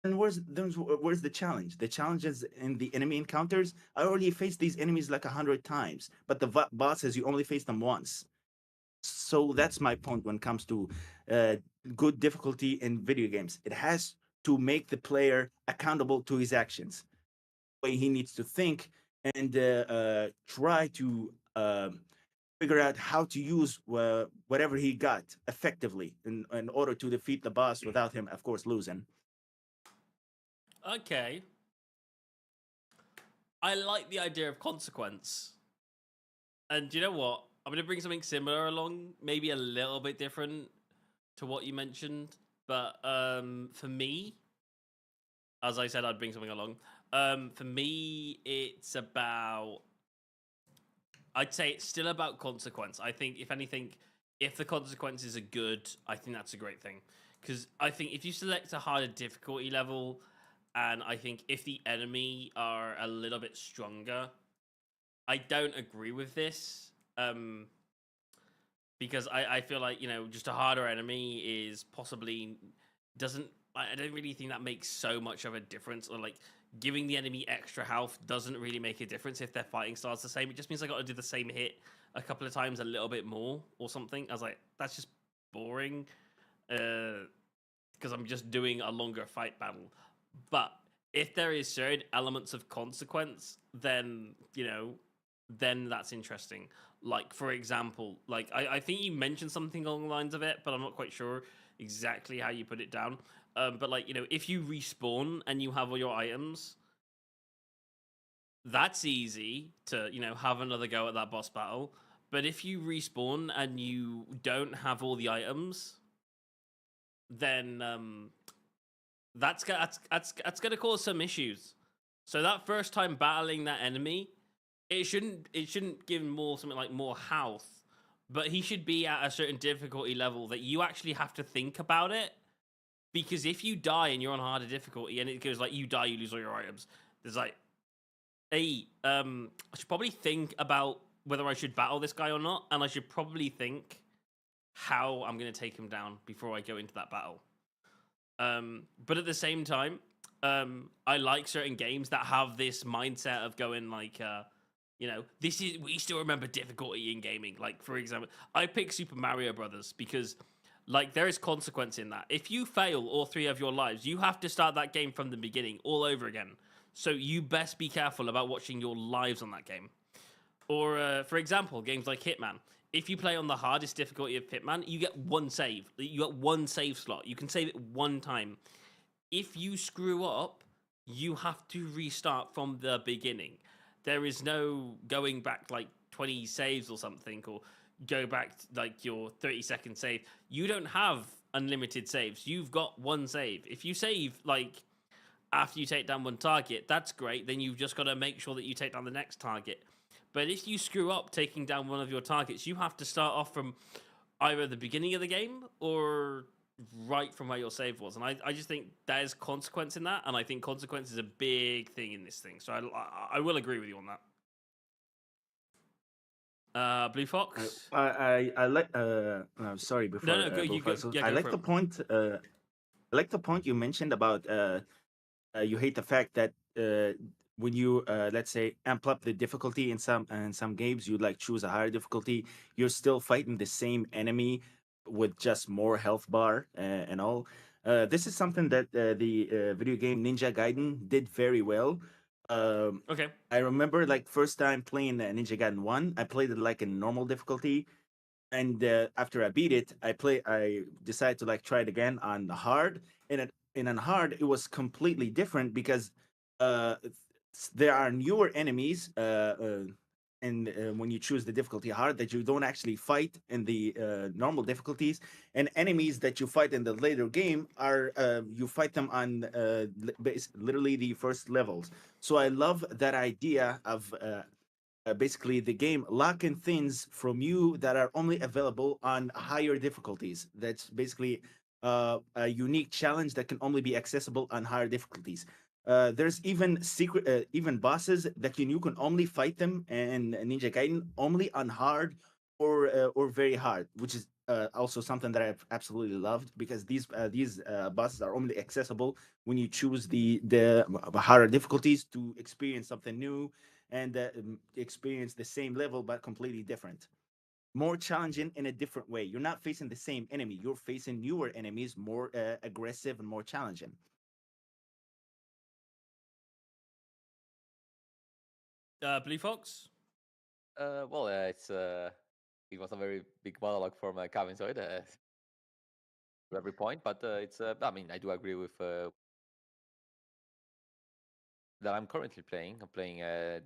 then where's the challenge? The challenge is in the enemy encounters. I already faced these enemies like 100 times, but the bosses, you only face them once. So that's my point when it comes to uh, good difficulty in video games. It has to make the player accountable to his actions. The way he needs to think and try to figure out how to use whatever he got effectively in order to defeat the boss without him, of course, losing. Okay. I like the idea of consequence. And you know what? I'm going to bring something similar along, maybe a little bit different to what you mentioned. But for me, as I said, I'd bring something along. For me, it's about... I'd say it's still about consequence. I think, if anything, if the consequences are good, I think that's a great thing. Because I think if you select a harder difficulty level, and I think if the enemy are a little bit stronger, I don't agree with this. Because I feel like, just a harder enemy is possibly doesn't... I don't really think that makes so much of a difference. Or like giving the enemy extra health doesn't really make a difference if their fighting style's the same. It just means I got to do the same hit a couple of times a little bit more or something. I was like, that's just boring. Because I'm just doing a longer fight battle. But if there is certain elements of consequence, then then that's interesting. Like, for example, like I think you mentioned something along the lines of it, but I'm not quite sure exactly how you put it down. But like, if you respawn and you have all your items, that's easy to, have another go at that boss battle. But if you respawn and you don't have all the items, then that's gonna cause some issues. So that first time battling that enemy, it shouldn't give him more health, but he should be at a certain difficulty level that you actually have to think about it. Because if you die and you're on harder difficulty and it goes like you die, you lose all your items. There's like, hey, I should probably think about whether I should battle this guy or not, and I should probably think how I'm going to take him down before I go into that battle. But at the same time, I like certain games that have this mindset of going like, we still remember difficulty in gaming. Like, for example, I pick Super Mario Brothers because, like, there is consequence in that. If you fail all 3 of your lives, you have to start that game from the beginning all over again. So you best be careful about watching your lives on that game. Or, for example, games like Hitman. If you play on the hardest difficulty of Hitman, you get 1 save. You get 1 save slot. You can save it 1 time. If you screw up, you have to restart from the beginning. There is no going back like 20 saves or something, or go back to, like, your 30-second save. You don't have unlimited saves. You've got 1 save. If you save, like, after you take down 1 target, that's great. Then you've just got to make sure that you take down the next target. But if you screw up taking down one of your targets, you have to start off from either the beginning of the game or right from where your save was. And I just think there's consequence in that, and I think consequence is a big thing in this thing. So I will agree with you on that. Blue Fox? I like. Sorry, before No, go, you go. Yeah, I go like for the it. point. I like the point you mentioned about you hate the fact that when you let's say amp up the difficulty in some games, you like choose a higher difficulty. You're still fighting the same enemy with just more health bar and all. This is something that the video game Ninja Gaiden did very well. Okay. I remember like first time playing Ninja Gaiden 1, I played it like in normal difficulty, and after I beat it, I decided to like try it again on hard, and on hard it was completely different because uh, there are newer enemies, and when you choose the difficulty hard, that you don't actually fight in the normal difficulties, and enemies that you fight in the later game are you fight them on literally the first levels. So I love that idea of basically the game locking things from you that are only available on higher difficulties. That's basically a unique challenge that can only be accessible on higher difficulties. There's even even bosses that you can only fight them in Ninja Gaiden only on hard or very hard, which is also something that I've absolutely loved because these bosses are only accessible when you choose the harder difficulties to experience something new and experience the same level but completely different, more challenging in a different way. You're not facing the same enemy, you're facing newer enemies, more aggressive and more challenging. Blue Fox. Well, it was a very big monologue from Kevin Zoid to every point, but I mean, I do agree with that I'm currently playing. I'm playing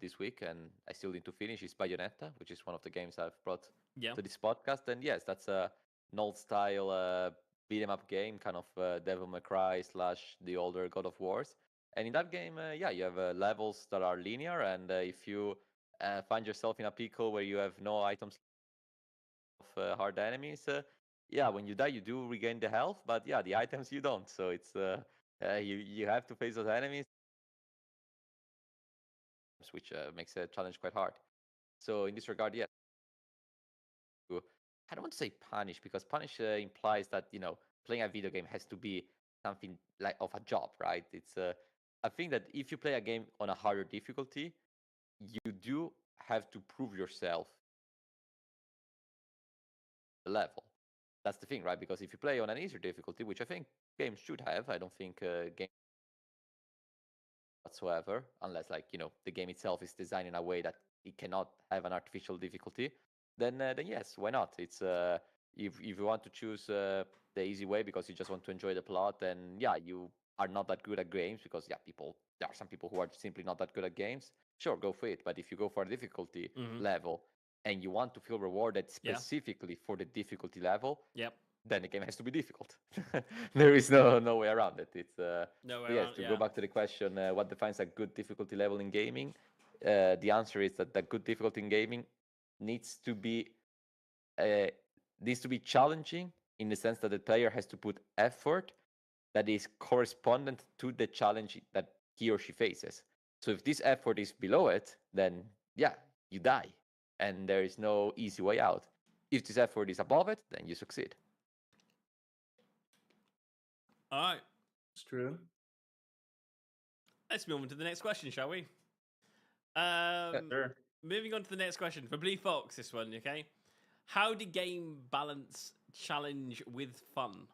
this week, and I still need to finish. Is Bayonetta, which is one of the games I've brought Yeah. to this podcast. And yes, that's an old style beat 'em up game, kind of Devil May Cry / the older God of Wars. And in that game, yeah, you have levels that are linear, and if you find yourself in a pickle where you have no items of hard enemies, yeah, when you die, you do regain the health, but yeah, the items you don't. So it's you have to face those enemies, which makes the challenge quite hard. So in this regard, yeah, I don't want to say punish because punish implies that playing a video game has to be something like of a job, right? It's I think that if you play a game on a harder difficulty, you do have to prove yourself the level. That's the thing, right? Because if you play on an easier difficulty, which I think games should have, I don't think games whatsoever, unless like the game itself is designed in a way that it cannot have an artificial difficulty. Then yes, why not? It's if you want to choose the easy way because you just want to enjoy the plot, then yeah, you are not that good at games because yeah, there are some people who are simply not that good at games. Sure, go for it. But if you go for a difficulty Mm-hmm. level and you want to feel rewarded Yeah. specifically for the difficulty level, Yep. then the game has to be difficult. There is no way around it. It's No way but yes, around. to go Yeah. back to the question, what defines a good difficulty level in gaming? The answer is that the good difficulty in gaming needs to be uh, challenging in the sense that the player has to put effort that is correspondent to the challenge that he or she faces. So if this effort is below it, then yeah, you die, and there is no easy way out. If this effort is above it, then you succeed. All right. It's true. Let's move on to the next question, shall we? Sure. Moving on to the next question for Blue Fox. This one, okay? How do game balance challenge with fun?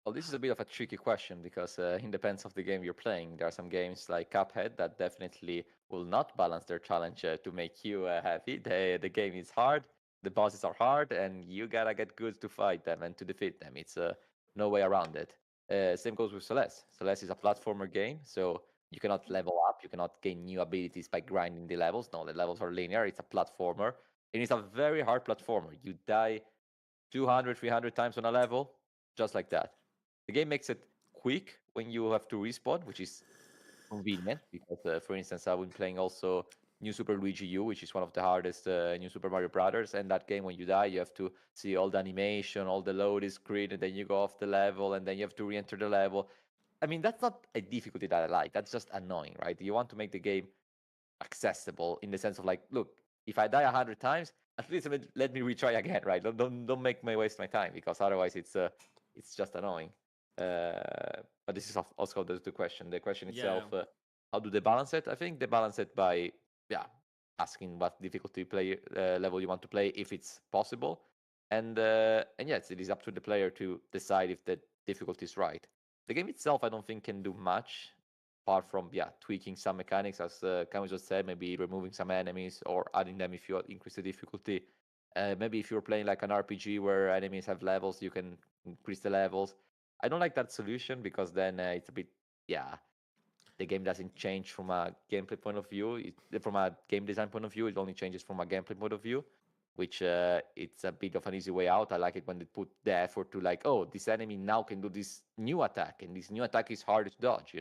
Well, this is a bit of a tricky question because it depends of the game you're playing. There are some games like Cuphead that definitely will not balance their challenge to make you happy. The game is hard, the bosses are hard, and you gotta get good to fight them and to defeat them. It's no way around it. Same goes with Celeste. Celeste is a platformer game, so you cannot level up, you cannot gain new abilities by grinding the levels. No, the levels are linear. It's a platformer, and it's a very hard platformer. You die 200, 300 times on a level, just like that. The game makes it quick when you have to respawn, which is convenient because, for instance, I've been playing also New Super Luigi U, which is one of the hardest New Super Mario Brothers. And that game, when you die, you have to see all the animation, all the loading screen, and then you go off the level, and then you have to re-enter the level. I mean, that's not a difficulty that I like. That's just annoying, right? You want to make the game accessible in the sense of like, look, if I die 100 times, at least let me retry again, right? Don't make me waste my time because otherwise it's just annoying. But this is also the question. The question Yeah. itself, how do they balance it? I think they balance it by yeah asking what difficulty play level you want to play if it's possible, and yes, it is up to the player to decide if the difficulty is right. The game itself, I don't think can do much apart from tweaking some mechanics, as Camus just said, maybe removing some enemies or adding them if you increase the difficulty. Maybe if you're playing like an RPG where enemies have levels, you can increase the levels. I don't like that solution because then it's a bit the game doesn't change from a gameplay point of view. From a game design point of view, it only changes from a gameplay point of view, which it's a bit of an easy way out. I like it when they put the effort to like, oh, this enemy now can do this new attack, and this new attack is harder to dodge.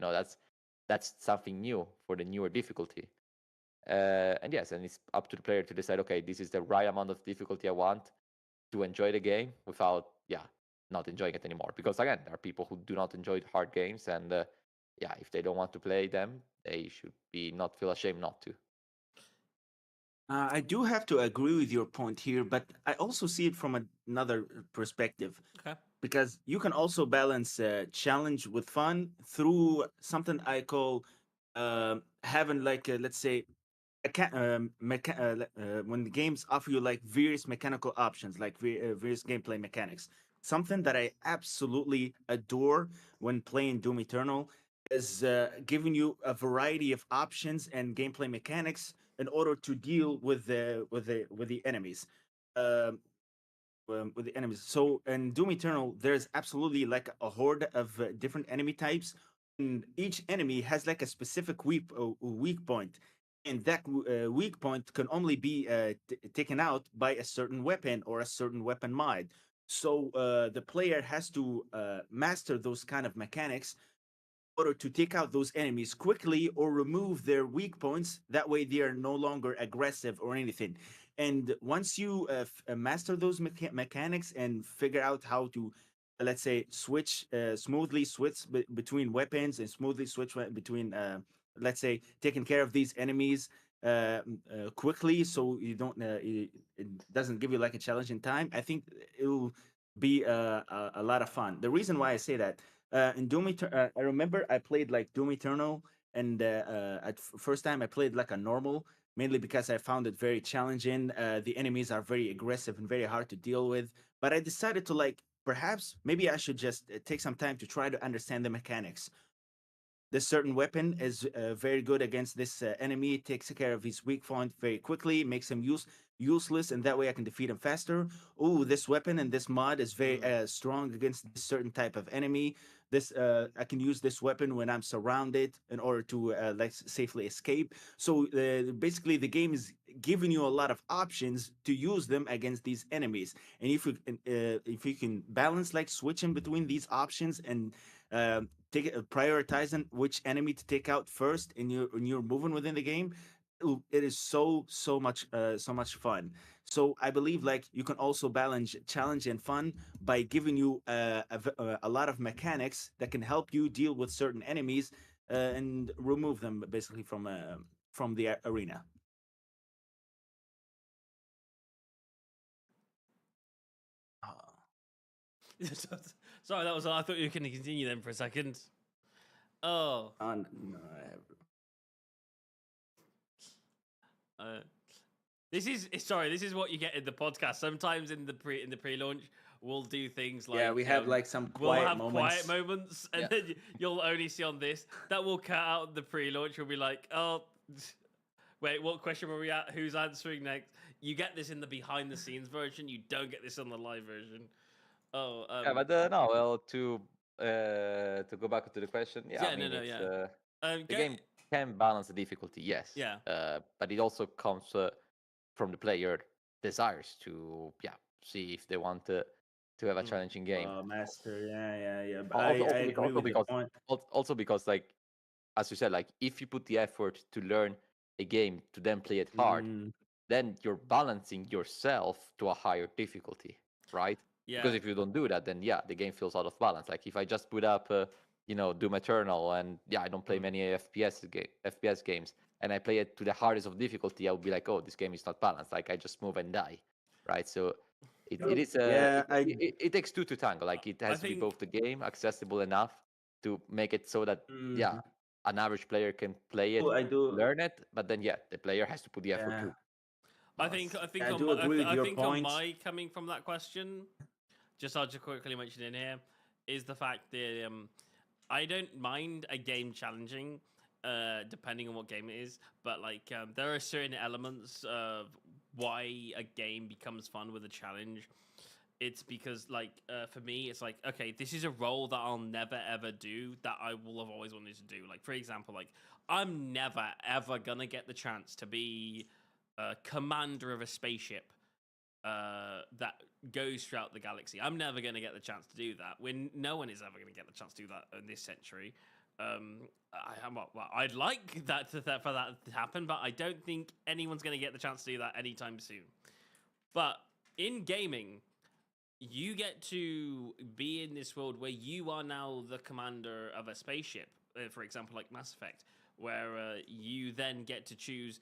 That's something new for the newer difficulty. And yes, and it's up to the player to decide, okay, this is the right amount of difficulty I want to enjoy the game without, not enjoying it anymore. Because again, there are people who do not enjoy hard games, and if they don't want to play them, they should not feel ashamed not to. I do have to agree with your point here, but I also see it from another perspective. Okay. Because you can also balance challenge with fun through something I call having like let's say when the games offer you like various mechanical options, like various gameplay mechanics. Something that I absolutely adore when playing Doom Eternal is giving you a variety of options and gameplay mechanics in order to deal with the enemies. With the enemies. So in Doom Eternal, there's absolutely like a horde of different enemy types, and each enemy has like a specific weak point, and that weak point can only be taken out by a certain weapon or a certain weapon mod. So the player has to master those kind of mechanics order to take out those enemies quickly or remove their weak points. That way, they are no longer aggressive or anything. And once you master those mechanics and figure out how to, let's say, smoothly switch between weapons and smoothly switch between, let's say, taking care of these enemies quickly, so you don't, it doesn't give you like a challenge in time. I think it will be a lot of fun. The reason why I say that in Doom Eternal, I remember I played like Doom Eternal, and at first time I played like a normal, mainly because I found it very challenging. The enemies are very aggressive and very hard to deal with. But I decided to like perhaps maybe I should just take some time to try to understand the mechanics. This certain weapon is very good against this enemy. It takes care of his weak point very quickly, makes him useless, and that way I can defeat him faster. Oh, this weapon and this mod is very strong against this certain type of enemy. This I can use this weapon when I'm surrounded in order to like safely escape. So basically, the game is giving you a lot of options to use them against these enemies. And if you can balance like switching between these options and prioritizing which enemy to take out first in your moving within the game, it is so much fun. So I believe like you can also balance challenge and fun by giving you a lot of mechanics that can help you deal with certain enemies and remove them basically from the arena. Sorry, that was. I thought you were going to continue then for a second. Oh. No, This is what you get in the podcast. Sometimes in the pre-launch, we'll do things like we have like some quiet moments, and then you'll only see on this that will cut out the pre-launch. We'll be like, oh, wait, what question were we at? Who's answering next? You get this in the behind-the-scenes version. You don't get this on the live version. Oh, but no. Well, to go back to the question, the game can balance the difficulty, yes. Yeah. But it also comes from the player desires to see if they want to have a challenging game. Master, yeah. But I agree with the point. Also because like as you said, like if you put the effort to learn a game to then play it hard, then you're balancing yourself to a higher difficulty, right? Yeah. Because if you don't do that, then the game feels out of balance. Like if I just put up Doom Eternal and I don't play many FPS games and I play it to the hardest of difficulty, I would be like, oh, this game is not balanced. Like I just move and die, right? So it is it takes two to tango. Like it has to be both the game accessible enough to make it so that an average player can play it, learn it, but then the player has to put the effort too. I think on my coming from that question, I'll just quickly mention in here, is the fact that I don't mind a game challenging, depending on what game it is. But like, there are certain elements of why a game becomes fun with a challenge. It's because, like, for me, it's like, okay, this is a role that I'll never ever do that I will have always wanted to do. Like, for example, like, I'm never ever gonna get the chance to be a commander of a spaceship that goes throughout the galaxy. I'm never going to get the chance to do that. When no one is ever going to get the chance to do that in this century. I'd like that, for that to happen, but I don't think anyone's going to get the chance to do that anytime soon. But in gaming, you get to be in this world where you are now the commander of a spaceship. For example, like Mass Effect, where you then get to choose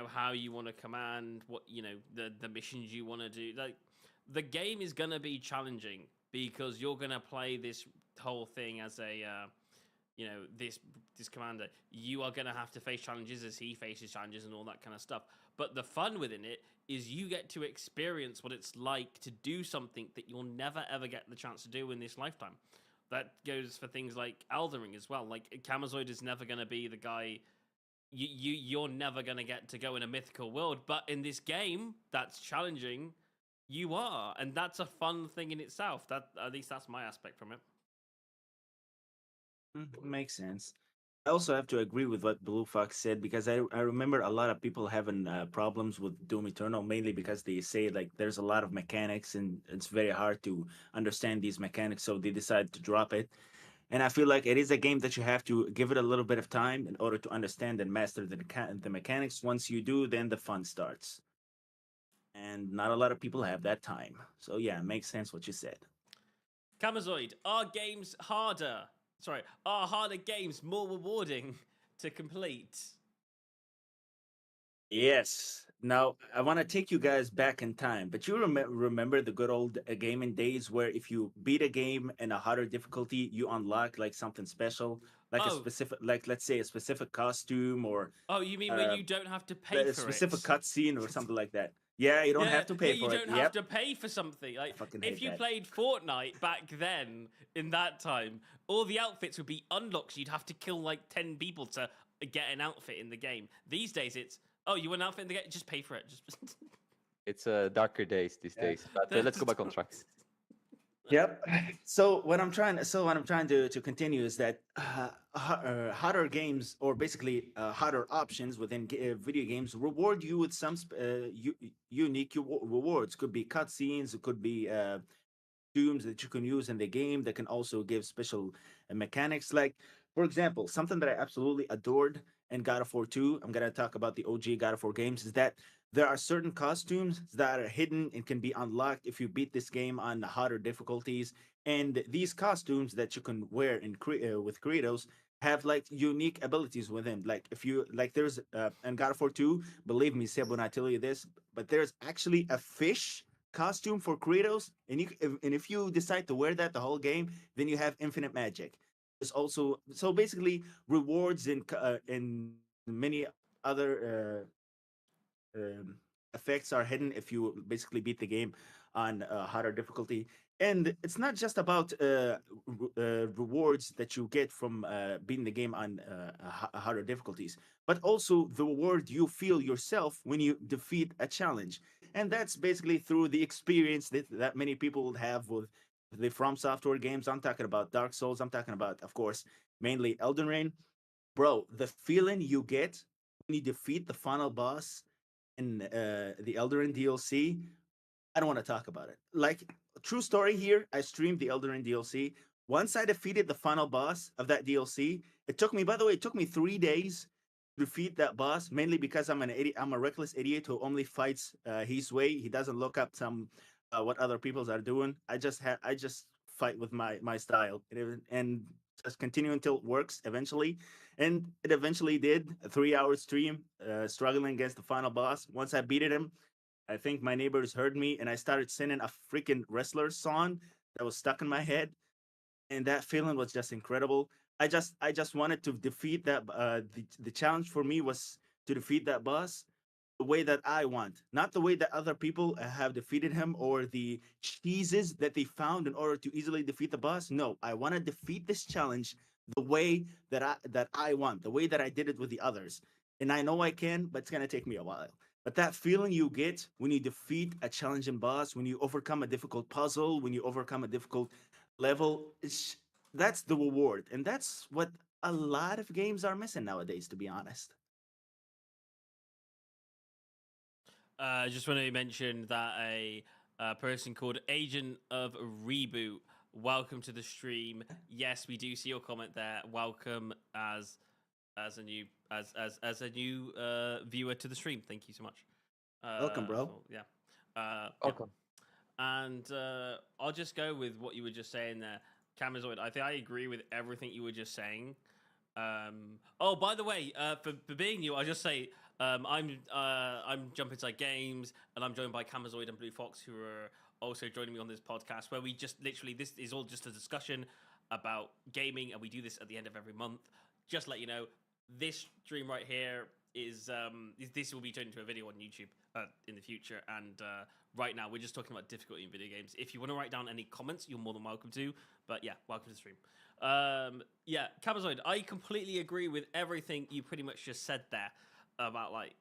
how you want to command, what the missions you want to do. Like, the game is gonna be challenging because you're gonna play this whole thing as a this commander. You are gonna have to face challenges as he faces challenges and all that kind of stuff. But the fun within it is you get to experience what it's like to do something that you'll never ever get the chance to do in this lifetime. That goes for things like Elden Ring as well. Like, Camazoid is never gonna be the guy. You're never gonna get to go in a mythical world, but in this game that's challenging, you are, and that's a fun thing in itself. That, at least that's my aspect from it. Makes sense. I also have to agree with what Blue Fox said because I remember a lot of people having problems with Doom Eternal, mainly because they say like there's a lot of mechanics and it's very hard to understand these mechanics, so they decide to drop it. And I feel like it is a game that you have to give it a little bit of time in order to understand and master the mechanics. Once you do, then the fun starts. And not a lot of people have that time. So yeah, it makes sense what you said. Camazoid, are games harder? Sorry, are harder games more rewarding to complete? Yes. Now, I want to take you guys back in time, but you remember the good old gaming days where if you beat a game in a harder difficulty, you unlock like something special, like a Oh, specific, like let's say a specific costume or oh, you mean where uh, you don't have to pay a for specific it? cutscene or something like that. Yeah, you don't Yeah, have to yeah, pay you for it. don't have Yep. to pay for something. I Like, fucking if hate you that. played Fortnite back then, in that time, all the outfits would be unlocks. You'd have to kill like 10 people to get an outfit in the game. These days, it's, oh, you want an outfit in the game? Just pay for it. Just It's darker days these days. But let's go back on track. Yep. What I'm trying to continue is that harder games or basically harder options within video games reward you with some unique rewards. Could be cutscenes. It could be costumes that you can use in the game that can also give special mechanics. Like, for example, something that I absolutely adored in God of War 2, I'm going to talk about the OG God of War games, is that there are certain costumes that are hidden and can be unlocked if you beat this game on the harder difficulties. And these costumes that you can wear with Kratos have like unique abilities within. Like if you like, there's in God of War 2, believe me, Seb, when I tell you this, but there's actually a fish costume for Kratos, and if you decide to wear that the whole game, then you have infinite magic. There's also so basically rewards in many other effects are hidden if you basically beat the game on harder difficulty. And it's not just about rewards that you get from beating the game on harder difficulties, but also the reward you feel yourself when you defeat a challenge. And that's basically through the experience that many people will have with the From Software games. I'm talking about Dark Souls. I'm talking about, of course, mainly Elden Ring. Bro, the feeling you get when you defeat the final boss in the Elden DLC, I don't want to talk about it. Like, true story here, I streamed the Elden Ring DLC. Once I defeated the final boss of that DLC, it took me, by the way, it took me 3 days to defeat that boss, mainly because I'm an idiot. I'm a reckless idiot who only fights his way. He doesn't look up some what other people's are doing. I just fight with my style and just continue until it works eventually. And it eventually did. A 3 hour stream, struggling against the final boss. Once I beat him, I think my neighbors heard me and I started singing a freaking wrestler song that was stuck in my head. And that feeling was just incredible. I just wanted to defeat that the challenge for me was to defeat that boss the way that I want, not the way that other people have defeated him or the cheeses that they found in order to easily defeat the boss. No, I want to defeat this challenge the way that I want, the way that I did it with the others. And I know I can, but it's gonna take me a while. But that feeling you get when you defeat a challenging boss, when you overcome a difficult puzzle, when you overcome a difficult level, that's the reward. And that's what a lot of games are missing nowadays, to be honest. I just want to mention that a person called Agent of Reboot, welcome to the stream. Yes, we do see your comment there. Welcome as a new viewer to the stream. Thank you so much. Welcome, bro. Yeah. Welcome. And I'll just go with what you were just saying there, Camazoid. I think I agree with everything you were just saying. Oh, by the way, for being new, I'll just say I'm JumpInsideGames, and I'm joined by Camazoid and Blue Fox, who are also joining me on this podcast, where we just literally, this is all just a discussion about gaming, and we do this at the end of every month. Just let you know, this stream right here is this will be turned into a video on YouTube in the future, and right now we're just talking about difficulty in video games. If you want to write down any comments, you're more than welcome to. But yeah, welcome to the stream. Yeah, Cabazoid, I completely agree with everything you pretty much just said there about like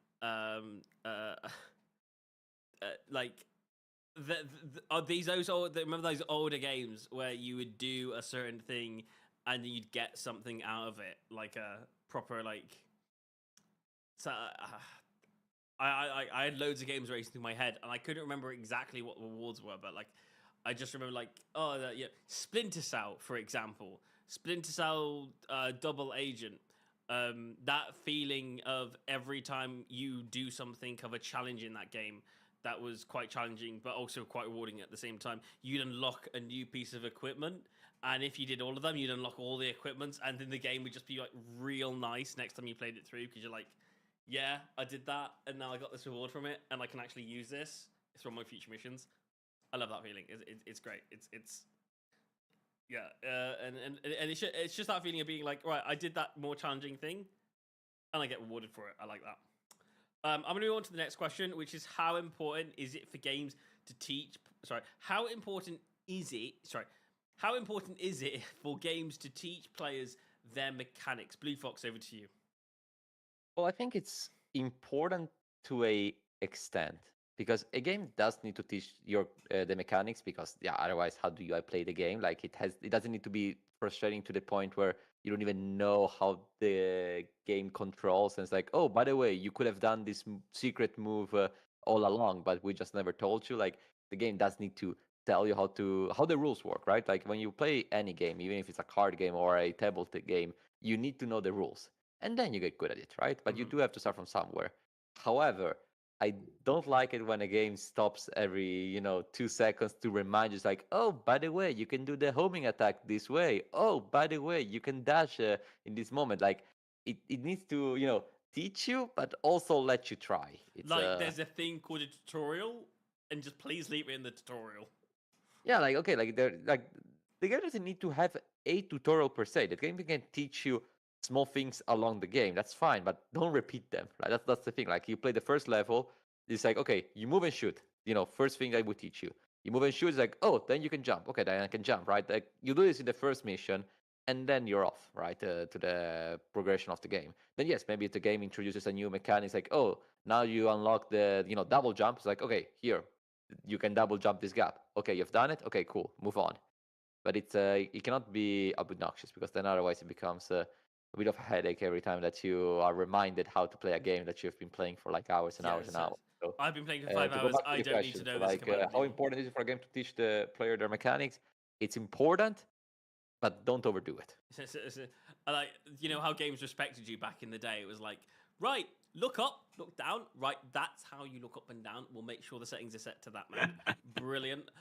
remember those older games where you would do a certain thing and you'd get something out of it, like a proper like. So I had loads of games racing through my head, and I couldn't remember exactly what the rewards were, but like I just remember like Splinter Cell, for example, Splinter Cell Double Agent. That feeling of every time you do something of a challenge in that game that was quite challenging, but also quite rewarding at the same time. You'd unlock a new piece of equipment, and if you did all of them, you'd unlock all the equipments, and then the game would just be like real nice next time you played it through, because you're like, yeah, I did that, and now I got this reward from it, and I can actually use this from my future missions. I love that feeling. It's great. It's yeah, and it's just that feeling of being like, right, I did that more challenging thing, and I get rewarded for it. I like that. I'm going to move on to the next question, which is how important is it for games to teach? How important is it? How important is it for games to teach players their mechanics? Blue Fox, over to you. Well, I think it's important to a extent, because a game does need to teach your the mechanics, because otherwise how do I play the game? Like it doesn't need to be frustrating to the point where you don't even know how the game controls, and it's like, oh, by the way, you could have done this secret move all along, but we just never told you. Like the game does need to tell you how the rules work, right? Like when you play any game, even if it's a card game or a tabletop game, you need to know the rules, and then you get good at it, right? But you do have to start from somewhere. However, I don't like it when a game stops every 2 seconds to remind you. It's like, oh, by the way, you can do the homing attack this way. Oh, by the way, you can dash in this moment. Like it needs to teach you, but also let you try. It's like there's a thing called a tutorial, and just please leave it in the tutorial. Yeah, like okay, the game doesn't need to have a tutorial per se. The game can teach you small things along the game. That's fine, but don't repeat them. Right? That's the thing. Like you play the first level, it's like, okay, you move and shoot. First thing I would teach you. You move and shoot. It's like, oh, then you can jump. Okay, then I can jump. Right? Like you do this in the first mission, and then you're off. Right to the progression of the game. Then yes, maybe if the game introduces a new mechanic, it's like, oh, now you unlock the double jump. It's like, okay, here you can double jump this gap. Okay, you've done it. Okay, cool. Move on. But it cannot be obnoxious, because then otherwise it becomes a bit of a headache every time that you are reminded how to play a game that you've been playing for like hours and hours and hours. So, I've been playing for 5 hours. I don't need to know this. How important is it for a game to teach the player their mechanics? It's important, but don't overdo it. Like, how games respected you back in the day? It was like, right, look up, look down. Right, that's how you look up and down. We'll make sure the settings are set to that mode. Brilliant.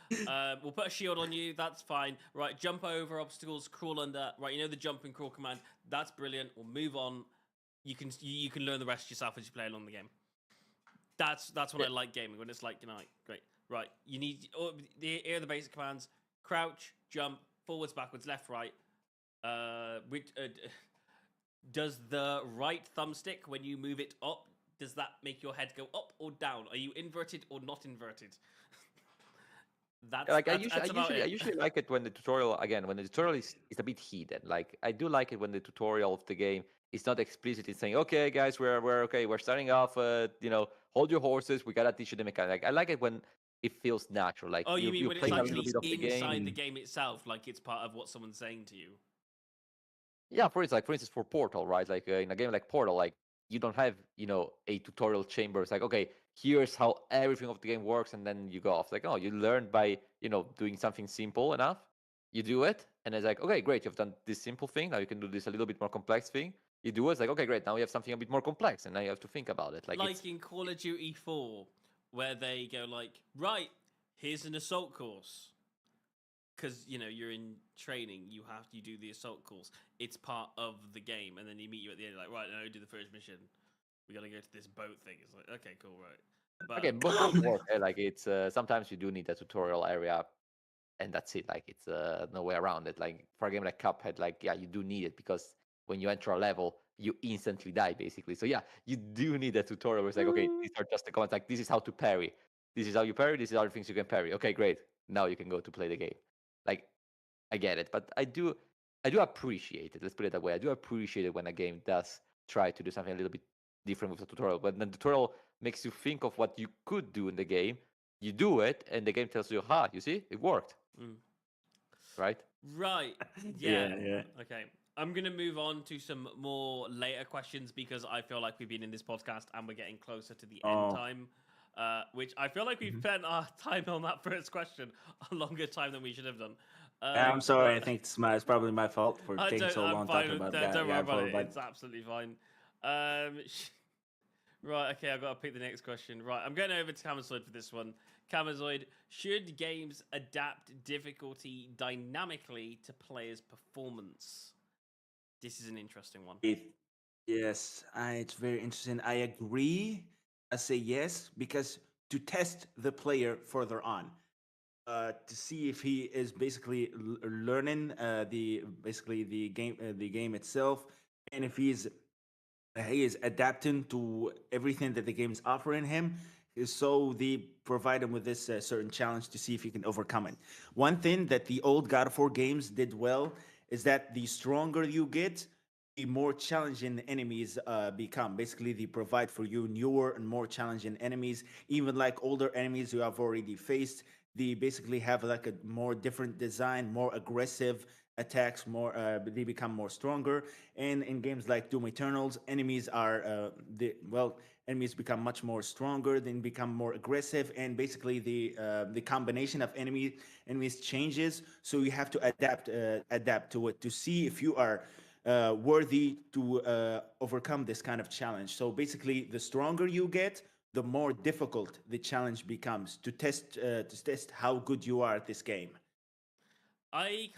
We'll put a shield on you. That's fine. Right, jump over obstacles, crawl under. Right, the jump and crawl command. That's brilliant. We'll move on. You can learn the rest yourself as you play along the game. That's what I like gaming, when it's like, great. Right, you need here are the basic commands: crouch, jump, forwards, backwards, left, right. Does the right thumbstick, when you move it up, does that make your head go up or down? Are you inverted or not inverted? Like That's about I it. usually like it when the tutorial is a bit hidden. Like I do like it when the tutorial of the game is not explicitly saying, "Okay, guys, we're starting off. Hold your horses. We gotta teach you the mechanic." Like, I like it when it feels natural. Like Oh, you mean you when it's play a little actually bit of the game. inside the game itself, like it's part of what someone's saying to you? Yeah, for instance, for Portal, right? Like in a game like Portal, like you don't have a tutorial chamber. It's like, okay, here's how everything of the game works, and then you go off. Like, oh, you learn by doing something simple enough. You do it, and it's like, okay, great, you've done this simple thing. Now you can do this a little bit more complex thing. You do it, it's like, okay, great, now we have something a bit more complex, and now you have to think about it. Like Like in Call of Duty 4, where they go like, right, here's an assault course. Because you're in training, you do the assault course. It's part of the game, and then you meet you at the end. Like, right, now do the first mission. We gotta go to this boat thing. It's like, okay, cool, right. But okay, both work. Like it's sometimes you do need a tutorial area, and that's it. Like it's no way around it. Like for a game like Cuphead, like yeah, you do need it because when you enter a level, you instantly die basically. So yeah, you do need a tutorial where it's like, okay, these are just the commands. Like this is how to parry. This is how you parry. This is other things you can parry. Okay, great. Now you can go to play the game. Like I get it, but I do appreciate it. Let's put it that way. I do appreciate it when a game does try to do something a little bit different with the tutorial. But the tutorial makes you think of what you could do in the game. You do it, and the game tells you, "Ha, you see, it worked." Right? Right. Yeah. Yeah. Okay. I'm going to move on to some more later questions because I feel like we've been in this podcast and we're getting closer to the end time. Which I feel like we've spent our time on that first question a longer time than we should have done. I'm sorry. I think it's probably my fault for taking so I'm long fine talking with about that. that. Don't worry Yeah, about it. but It's absolutely fine. Right, okay, I've got to pick the next question. Right, I'm going over to Camazoid for this one. Camazoid, should games adapt difficulty dynamically to players' performance? This is an interesting one. Yes, it's very interesting. I agree. I say yes because to test the player further on, to see if he is basically learning the game itself, and if he is adapting to everything that the game is offering him. So they provide him with this certain challenge to see if he can overcome it. One thing that the old God of War games did well is that the stronger you get, the more challenging enemies become. Basically, they provide for you newer and more challenging enemies. Even like older enemies you have already faced, they basically have like a more different design, more aggressive attacks, more they become more stronger. And in games like Doom Eternals, enemies become much more stronger, then become more aggressive, and basically the combination of enemies changes. So you have to adapt to it to see if you are worthy to overcome this kind of challenge. So basically, the stronger you get, the more difficult the challenge becomes to test how good you are at this game. I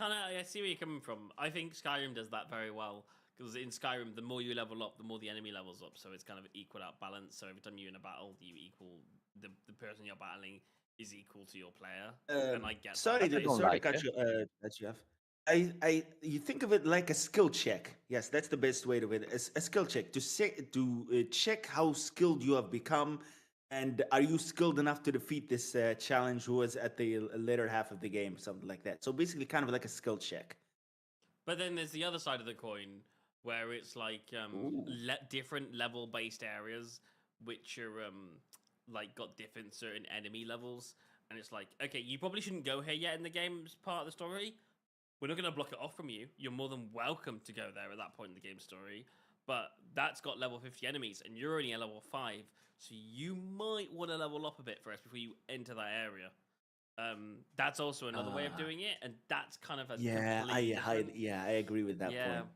see where you're coming from. I think Skyrim does that very well because in Skyrim, the more you level up, the more the enemy levels up. So it's kind of equal out balance. So every time you're in a battle, you equal the person you're battling is equal to your player, and I get Sorry that. I to don't sorry to like cut it. you off. You think of it like a skill check. Yes, that's the best way to it. A skill check to check how skilled you have become, and are you skilled enough to defeat this challenge who was at the later half of the game, something like that. So basically, kind of like a skill check. But then there's the other side of the coin where it's like Ooh. different level based areas which are like got different certain enemy levels, and it's like, okay, you probably shouldn't go here yet in the game's part of the story. We're not going to block it off from you. You're more than welcome to go there at that point in the game story. But that's got level 50 enemies, and you're only at level 5, so you might want to level up a bit first before you enter that area. That's also another way of doing it, and that's kind of a completely different. I agree with that Yeah, point.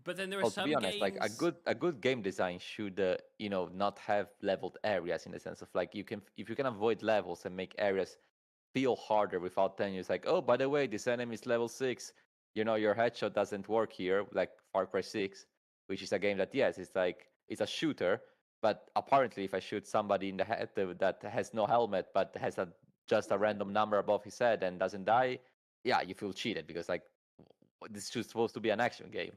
but then there are Well, to be some honest, like games. a good game design should not have leveled areas in the sense of like if you can avoid levels and make areas feel harder without telling you it's like, oh, by the way, this enemy is level 6. Your headshot doesn't work here, like Far Cry 6, which is a game that yes, it's like it's a shooter, but apparently if I shoot somebody in the head that has no helmet but has just a random number above his head and doesn't die, yeah, you feel cheated because like this is supposed to be an action game.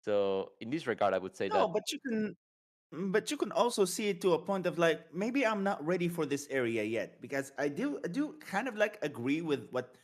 So in this regard, I would say No, that but you can. But you can also see it to a point of like maybe I'm not ready for this area yet, because I do kind of like agree with what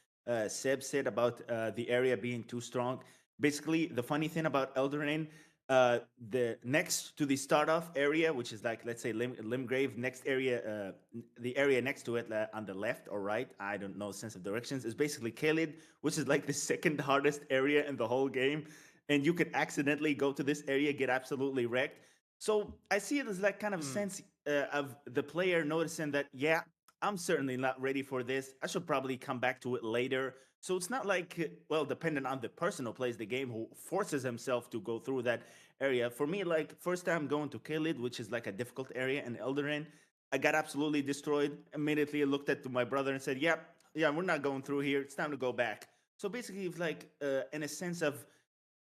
Seb said about the area being too strong. Basically, the funny thing about Elden Ring, the next to the start off area, which is like, let's say, Limgrave, next area, the area next to it on the left or right, I don't know sense of directions, is basically Kaled, which is like the second hardest area in the whole game, and you could accidentally go to this area, get absolutely wrecked. So I see it as like kind of sense of the player noticing that, yeah, I'm certainly not ready for this. I should probably come back to it later. So it's not like, well, dependent on the person who plays the game who forces himself to go through that area. For me, like, first time going to Kalid, which is like a difficult area in Elden Ring, I got absolutely destroyed. Immediately I looked at my brother and said, yeah, we're not going through here. It's time to go back. So basically, it's like, in a sense of,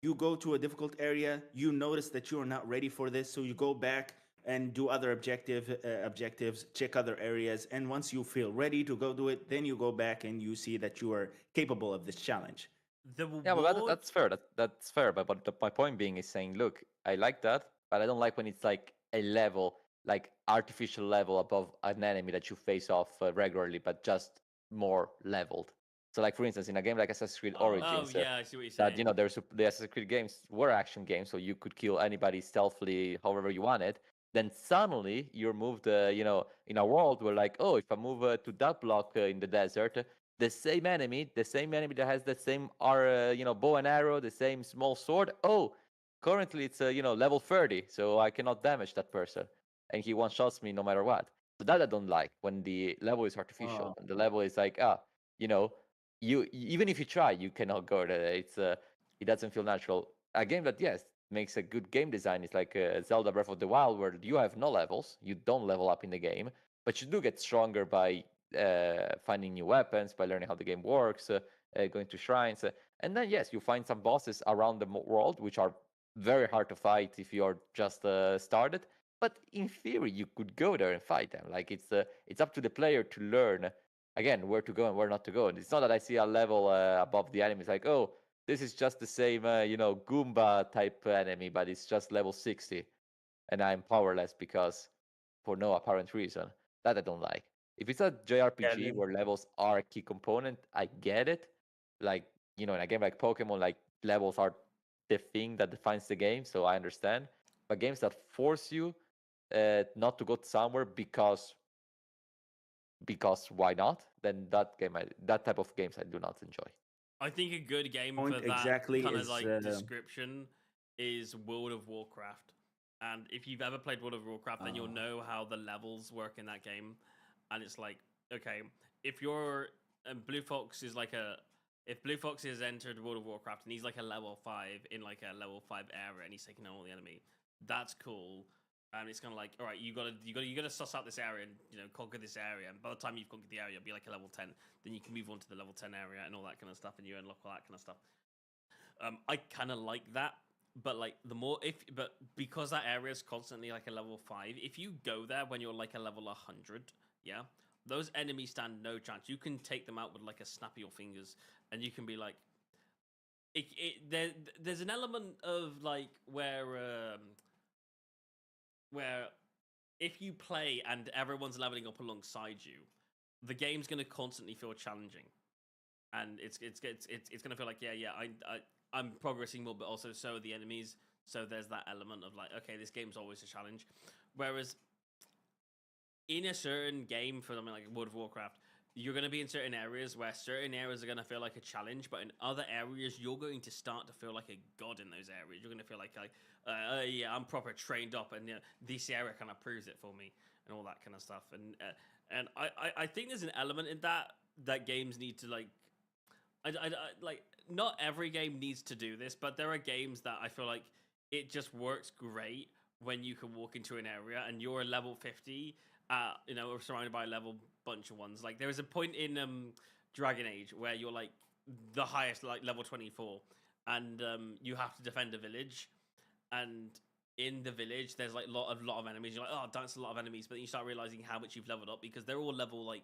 you go to a difficult area, you notice that you are not ready for this, so you go back and do other objectives, check other areas, and once you feel ready to go do it, then you go back and you see that you are capable of this challenge. The Yeah, but reward. that's fair. That's fair. But my point being is saying, look, I like that, but I don't like when it's like a level, like artificial level above an enemy that you face off regularly, but just more leveled. So, like for instance, in a game like Assassin's Creed Oh Origins, yeah, I see what you're that saying. there's the Assassin's Creed games were action games, so you could kill anybody stealthily, however you wanted. Then suddenly you're moved, in a world where like, oh, if I move to that block in the desert, the same enemy that has the same bow and arrow, the same small sword. Oh, currently it's level 30, so I cannot damage that person, and he one shots me no matter what. So that I don't like when the level is artificial. And the level is like you know, you even if you try, you cannot go there. It doesn't feel natural. A game that yes makes a good game design is like Zelda Breath of the Wild, where you have no levels, you don't level up in the game, but you do get stronger by finding new weapons, by learning how the game works, going to shrines, and then yes, you find some bosses around the world which are very hard to fight if you're just started. But in theory, you could go there and fight them. Like it's up to the player to learn again where to go and where not to go. And it's not that I see a level above the enemies like, oh, this is just the same Goomba type enemy, but it's just level 60, and I'm powerless because for no apparent reason. That I don't like. If it's a Yeah, JRPG where levels are a key component, I get it. Like, in a game like Pokemon, like levels are the thing that defines the game, so I understand. But games that force you not to go somewhere because why not? Then that type of games I do not enjoy. I think a good game point for that exactly kind of is like description is World of Warcraft. And if you've ever played World of Warcraft, then you'll know how the levels work in that game. And it's like, okay, if you're Blue Fox is like a if Blue Fox has entered World of Warcraft and he's like a level 5 in like a level 5 area and he's taking on all the enemy, that's cool. And it's kind of like, all right, you gotta suss out this area and conquer this area. And by the time you've conquered the area, you'll be like a level 10. Then you can move on to the level 10 area and all that kind of stuff, and you unlock all that kind of stuff. I kind of like that, but like but because that area is constantly like a level 5, if you go there when you're like a level 100, yeah, those enemies stand no chance. You can take them out with like a snap of your fingers, and you can be like, there's an element of like where if you play and everyone's leveling up alongside you, the game's going to constantly feel challenging, and it's going to feel like I'm progressing more, but also so are the enemies. So there's that element of like, okay, this game's always a challenge. Whereas in a certain game, for something like World of Warcraft, you're going to be in certain areas where certain areas are going to feel like a challenge, but in other areas, you're going to start to feel like a god in those areas. You're going to feel like yeah, I'm proper trained up, and this area kind of proves it for me, and all that kind of stuff. And I think there's an element in that games need to like. Like not every game needs to do this, but there are games that I feel like it just works great when you can walk into an area and you're a level 50, or surrounded by a level bunch of ones. Like there was a point in Dragon Age where you're like the highest, like level 24, and you have to defend a village, and in the village there's like a lot of enemies. You're like, oh, that's a lot of enemies, but then you start realizing how much you've leveled up because they're all level like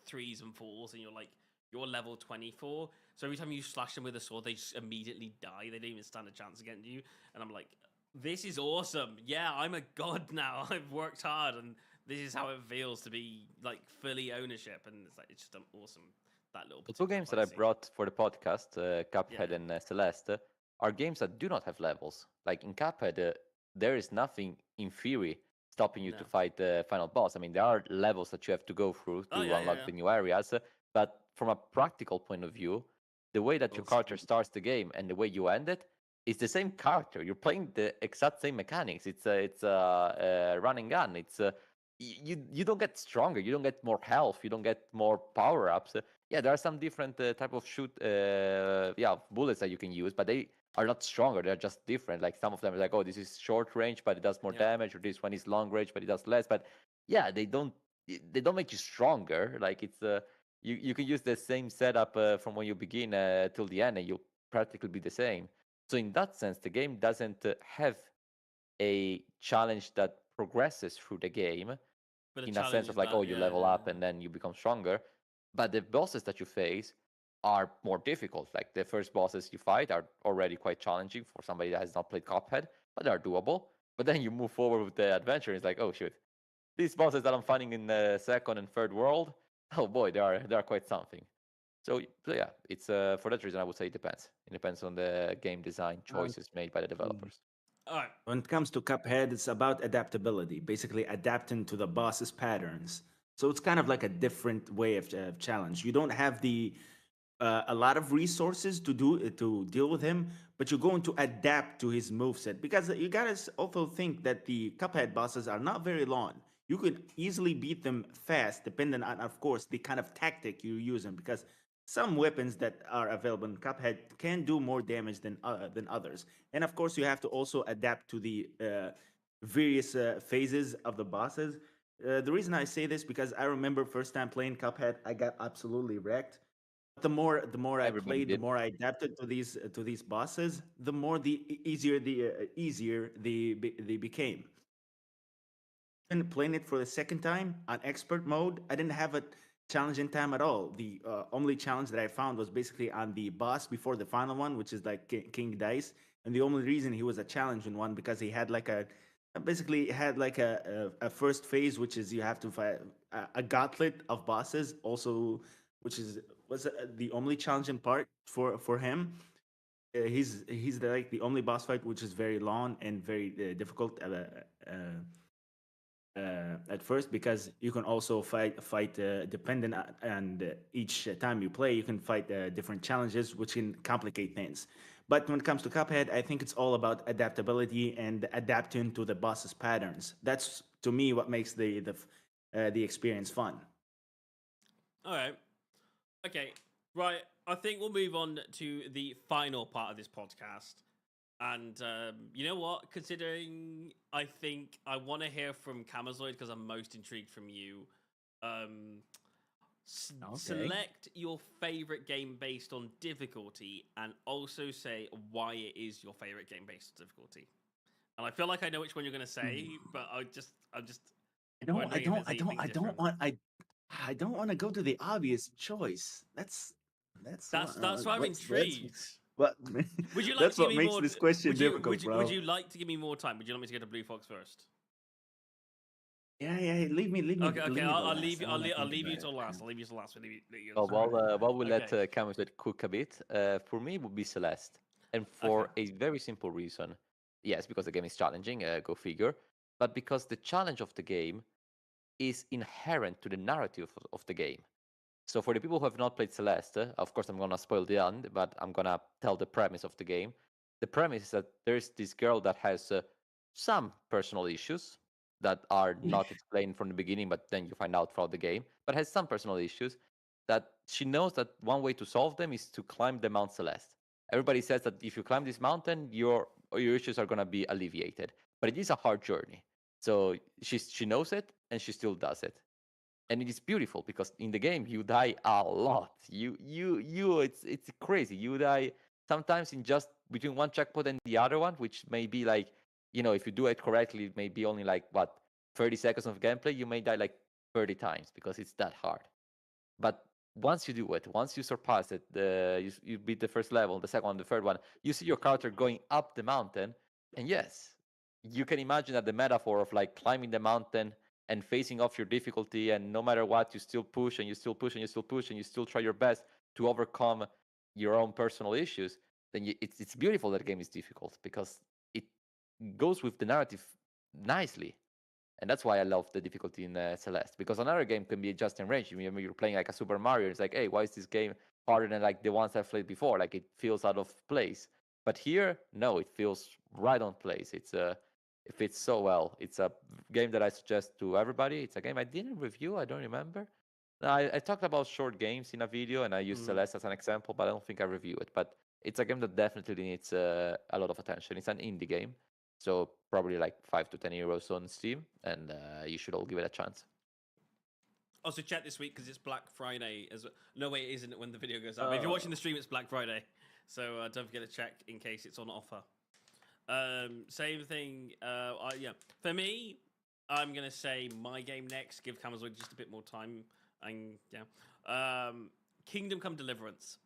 3s and 4s, and you're level 24. So every time you slash them with a sword, they just immediately die. They don't even stand a chance against you. And I'm like, This is awesome. Yeah, I'm a god now. I've worked hard, and this is how it feels to be like fully ownership. And it's like it's just awesome. That little The two particular games that I fight scene. brought for the podcast, Cuphead Yeah. and Celeste, are games that do not have levels. Like in Cuphead, there is nothing in theory stopping you to No. fight the final boss. I mean, there are levels that you have to go through Oh to yeah, unlock yeah, the new areas, but from a practical point of view, the way that your Also, character starts the game and the way you end it is the same character. You're playing the exact same mechanics. It's a running gun. You don't get stronger. You don't get more health. You don't get more power ups. Yeah, there are some different type of bullets that you can use, but they are not stronger. They're just different. Like some of them are like, oh, this is short range, but it does more yeah. damage, or this one is long range, but it does less. But yeah, they don't make you stronger. Like you can use the same setup from when you begin till the end, and you'll practically be the same. So in that sense, the game doesn't have a challenge that progresses through the game But a in a challenge sense of is like, oh, that. you Yeah, level yeah, up and then you become stronger. But the bosses that you face are more difficult. Like the first bosses you fight are already quite challenging for somebody that has not played Cuphead, but they're doable. But then you move forward with the adventure, and it's like, oh shoot, these bosses that I'm finding in the second and third world, oh boy, they are quite something. So yeah, it's for that reason I would say it depends. It depends on the game design um, choices made by the mm, developers. All right. when it comes to Cuphead, it's about adaptability, basically adapting to the boss's patterns. So it's kind of like a different way of challenge. You don't have a lot of resources to deal with him, but you're going to adapt to his moveset because you gotta also think that the Cuphead bosses are not very long. You could easily beat them fast, depending on, of course, the kind of tactic you're using. Because some weapons that are available in Cuphead can do more damage than others, and of course, you have to also adapt to the various phases of the bosses. The reason I say this because I remember first time playing Cuphead, I got absolutely wrecked. The more I Everybody played, the did. more I adapted to these bosses, the more easier they became. And playing it for the second time on expert mode, I didn't have a challenging time at all. The only challenge that I found was basically on the boss before the final one, which is like King Dice. And the only reason he was a challenging one because he had like basically had like a first phase, which is you have to fight a gauntlet of bosses, also, which was the only challenging part for him. He's like the only boss fight which is very long and very difficult. At first because you can also fight dependent on each time you play you can fight different challenges which can complicate things, but when it comes to Cuphead I think it's all about adaptability and adapting to the boss's patterns. That's to me what makes the experience fun. All right. Okay. Right. I think we'll move on to the final part of this podcast. And you know what? Considering I think I want to hear from Camazoid because I'm most intrigued from you. Um, Okay. Select your favorite game based on difficulty, and also say why it is your favorite game based on difficulty. And I feel like I know which one you're going to say, but I'm just I don't I wondering if don't there's I don't anything I don't different. want I don't want to go to the obvious choice. That's what That's why I'm that's intrigued. what Would you like that's to give what me makes more? this question difficult, Would bro. you like to give me more time? Would you like me to go to Blue Fox first? Yeah, Okay, okay. leave me the I'll leave last. you. I want to I'll think leave you about it. till last. I'll leave you till last. We'll leave you Well, till last. while we let Okay. Camus cook a bit, for me it would be Celeste, and Okay. for a very simple reason. Yes, because the game is challenging, go figure, but because the challenge of the game is inherent to the narrative of the game. So for the people who have not played Celeste, of course I'm gonna spoil the end, but I'm gonna tell the premise of the game. The premise is that there's this girl that has some personal issues that are not explained from the beginning, but then you find out throughout the game, but has some personal issues that she knows that one way to solve them is to climb the Mount Celeste. Everybody says that if you climb this mountain, your issues are gonna be alleviated, but it is a hard journey. So she knows it and she still does it, and it is beautiful because in the game you die a lot. It's crazy. You die sometimes in just between one checkpoint and the other one, which may be like, if you do it correctly, it may be only like what 30 seconds of gameplay. You may die like 30 times because it's that hard. But once you do it, once you surpass it, you beat the first level, the second one, the third one, you see your character going up the mountain, and yes, you can imagine that the metaphor of like climbing the mountain and facing off your difficulty, and no matter what, you still push and you still push and you still push and you still try your best to overcome your own personal issues. Then it's beautiful that game is difficult because it goes with the narrative nicely. And that's why I love the difficulty in Celeste, because another game can be just in range. You're playing like a Super Mario, it's like, hey, why is this game harder than like the ones I've played before? Like it feels out of place. But here, no, it feels right on place. It fits so well. It's a game that I suggest to everybody. It's a game I didn't review. I don't remember. No, I talked about short games in a video, and I used Celeste as an example, but I don't think I review it. But it's a game that definitely needs a lot of attention. It's an indie game. So probably like 5 to 10 euros on Steam, and you should all give it a chance. Also, check this week because it's Black Friday as well. No, wait, it isn't when the video goes up. If you're watching the stream, it's Black Friday. So don't forget to check in case it's on offer. Same thing. Yeah. For me, I'm going to say my game next. Give Camazwig just a bit more time. And yeah. Kingdom Come Deliverance.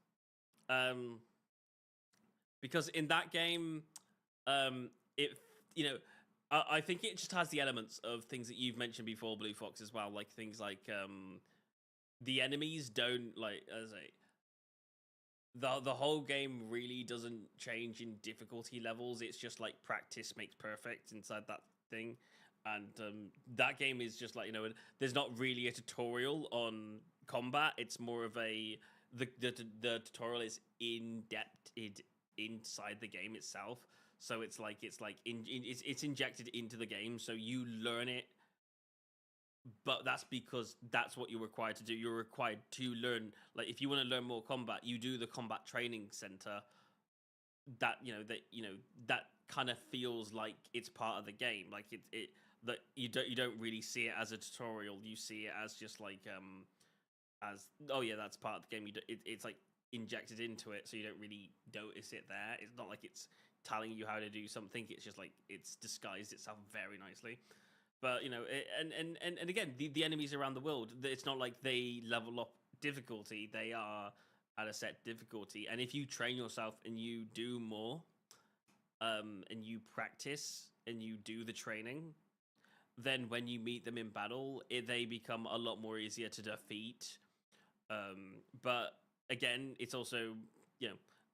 Because in that game, I think it just has the elements of things that you've mentioned before, Blue Fox, as well. Like things like the enemies don't the whole game really doesn't change in difficulty levels. It's just like practice makes perfect inside that thing. And that game is just like, there's not really a tutorial on combat. It's more of the tutorial is in depth inside the game itself. So it's injected into the game, so you learn it. But that's because that's what you're required to do. You're required to learn. Like if you want to learn more combat, you do the combat training center. That kind of feels like it's part of the game. Like that you don't really see it as a tutorial. You see it as just like as that's part of the game. It's like injected into it, so you don't really notice it there. It's not like it's telling you how to do something. It's just like it's disguised itself very nicely. But and again, the enemies around the world, it's not like they level up difficulty. They are at a set difficulty, and if you train yourself and you do more, and you practice and you do the training, then when you meet them in battle, they become a lot more easier to defeat. But again, it's also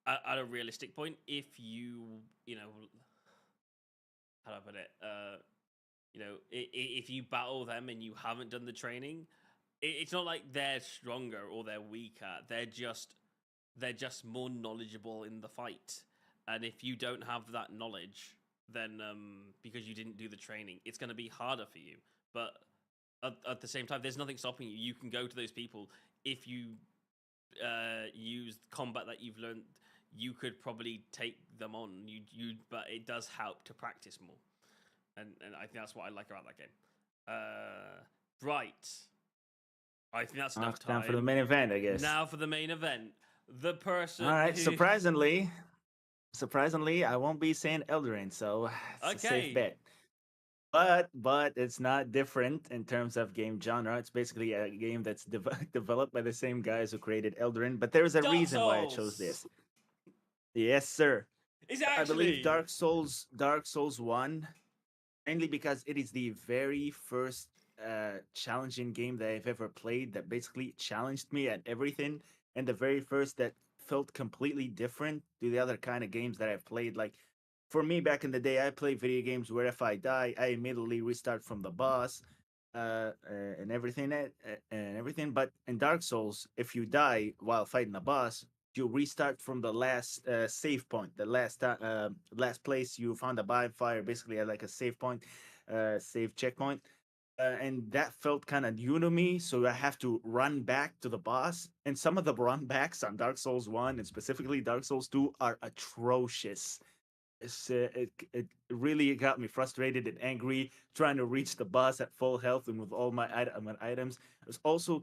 at a realistic point, if you how do I put it? If you battle them and you haven't done the training, it's not like they're stronger or they're weaker. They're just more knowledgeable in the fight. And if you don't have that knowledge, then because you didn't do the training, it's going to be harder for you. But at the same time, there's nothing stopping you. You can go to those people. If you use combat that you've learned, you could probably take them on. But it does help to practice more. And I think that's what I like about that game. Right. I think that's enough time. Time for the main event, I guess. Now for the main event. The person. All right. Surprisingly, I won't be saying Elden, so it's a safe bet. But it's not different in terms of game genre. It's basically a game that's developed by the same guys who created Elden. But there's a reason why I chose this. Yes, sir. Is it actually? I believe Dark Souls 1. Mainly because it is the very first challenging game that I've ever played that basically challenged me at everything, and the very first that felt completely different to the other kind of games that I've played. Like, for me, back in the day, I played video games where if I die, I immediately restart from the boss and everything. But in Dark Souls, if you die while fighting the boss, you restart from the last save point, the last place you found a bonfire, basically like a save point, save checkpoint. And that felt kind of new to me, so I have to run back to the boss. And some of the run backs on Dark Souls 1 and specifically Dark Souls 2 are atrocious. It really got me frustrated and angry trying to reach the boss at full health and with all my items. It was also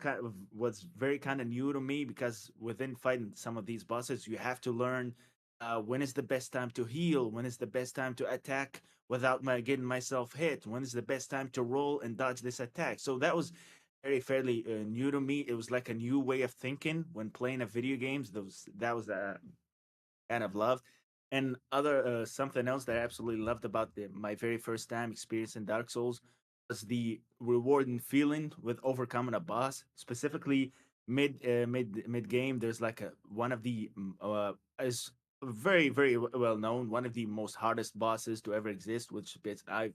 was very kind of new to me because within fighting some of these bosses, you have to learn when is the best time to heal, when is the best time to attack without getting myself hit, when is the best time to roll and dodge this attack. So that was fairly new to me. It was like a new way of thinking when playing a video games. That was kind of love. And other something else that I absolutely loved about my very first time experience in Dark Souls was the rewarding feeling with overcoming a boss. Specifically, mid game, there's like one of the is very well known, one of the most hardest bosses to ever exist. Which is I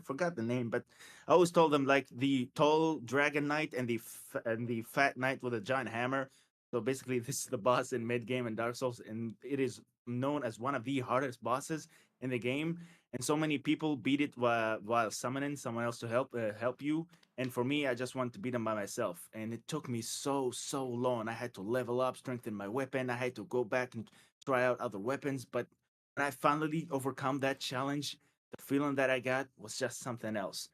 forgot the name, but I always told them like the tall dragon knight and the fat knight with a giant hammer. So basically, this is the boss in mid game in Dark Souls, and it is known as one of the hardest bosses in the game. And so many people beat it while summoning someone else to help you. And for me, I just wanted to beat him by myself, and it took me so long. I had to level up, strengthen my weapon. I had to go back and try out other weapons. But when I finally overcome that challenge, the feeling that I got was just something else.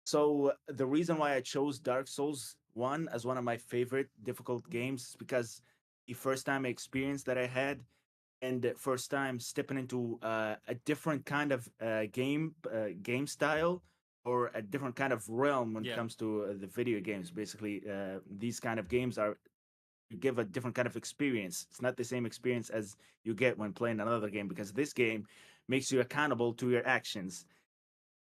So the reason why I chose Dark Souls 1 as one of my favorite difficult games is because the first time experience that I had, and the first time stepping into a different kind of game style, or a different kind of realm when it comes to the video games. Basically, these kind of games are you give a different kind of experience. It's not the same experience as you get when playing another game, because this game makes you accountable to your actions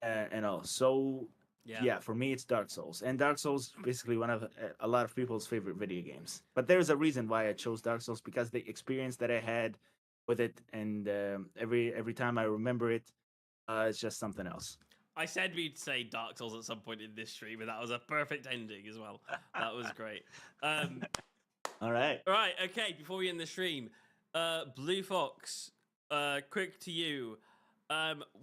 and all. So yeah, for me it's Dark Souls, and Dark Souls basically one of a lot of people's favorite video games. But there's a reason why I chose Dark Souls, because the experience that I had with it, and every time I remember it, it's just something else. I said we'd say Dark Souls at some point in this stream, and that was a perfect ending as well. That was great. All right. Okay. Before we end the stream, Blue Fox, quick to you.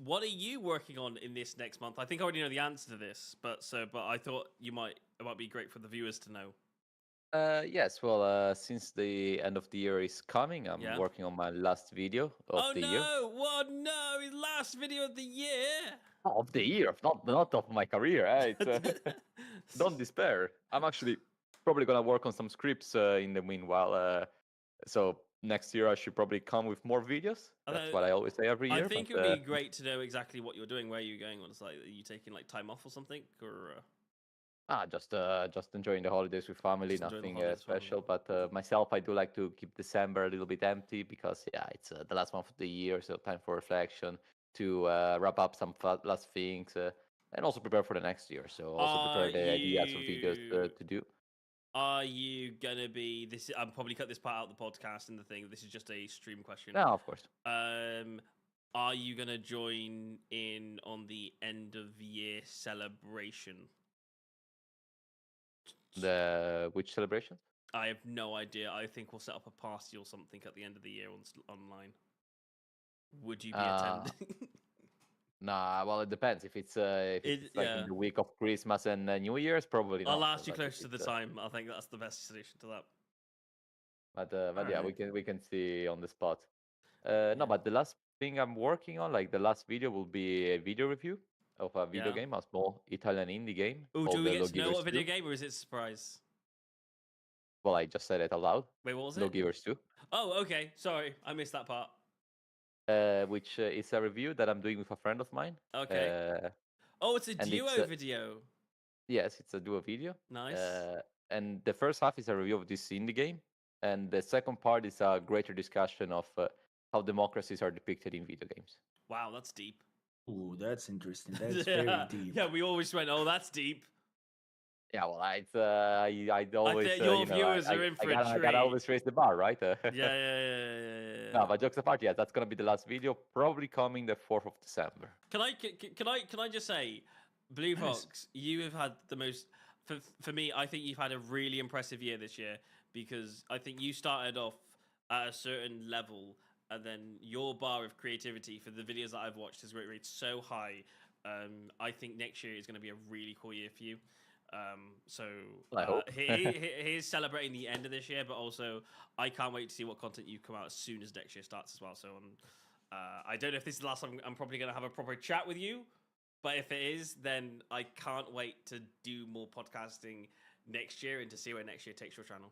What are you working on in this next month? I think I already know the answer to this, but I thought it might be great for the viewers to know. Yes, well, since the end of the year is coming, I'm working on my last video of the year. Oh no! His last video of the year. Of the year, not of my career. Don't despair. I'm actually probably gonna work on some scripts in the meanwhile. So next year I should probably come with more videos. That's what I always say every year. I think it would be great to know exactly what you're doing, where you're going. What it's like, are you taking like time off or something, or? Just enjoying the holidays with family, nothing special. But myself, I do like to keep December a little bit empty because it's the last month of the year, so time for reflection, to wrap up some last things, and also prepare for the next year. So also prepare the ideas of videos to do. Are you gonna be this? I'll probably cut this part out of the podcast and the thing. This is just a stream question. No, of course. Are you gonna join in on the end of year celebration? Which celebration? I have no idea. I think we'll set up a party or something at the end of the year online. Would you be attending? Nah, well, it depends. If it's like in the week of Christmas and New Year's, probably not. I'll ask you close to the time. I think that's the best solution to that. But yeah, we can see on the spot. No, but the last thing I'm working on, like the last video, will be a video review of a video game, a small Italian indie game. Oh, do we get to know what video game, or is it a surprise? Well, I just said it out loud. Wait, what was it? Lawgivers 2. Oh, okay. Sorry, I missed that part. Which is a review that I'm doing with a friend of mine. Okay. It's a duo video. Yes, it's a duo video. Nice. And the first half is a review of this indie game, and the second part is a greater discussion of how democracies are depicted in video games. Wow, that's deep. Ooh, that's interesting. That's very deep. Yeah, we always went, oh, that's deep. Yeah, well, I always your viewers are in for a treat. I gotta always raise the bar, right? Yeah. No, but jokes apart, that's gonna be the last video, probably coming the 4th of December. Can I just say, Blue Fox, you have had the most. For me, I think you've had a really impressive year this year, because I think you started off at a certain level, and then your bar of creativity for the videos that I've watched has rated so high. I think next year is going to be a really cool year for you. He's celebrating the end of this year, but also I can't wait to see what content you come out as soon as next year starts as well. So I don't know if this is the last time I'm probably going to have a proper chat with you, but if it is, then I can't wait to do more podcasting next year and to see where next year takes your channel.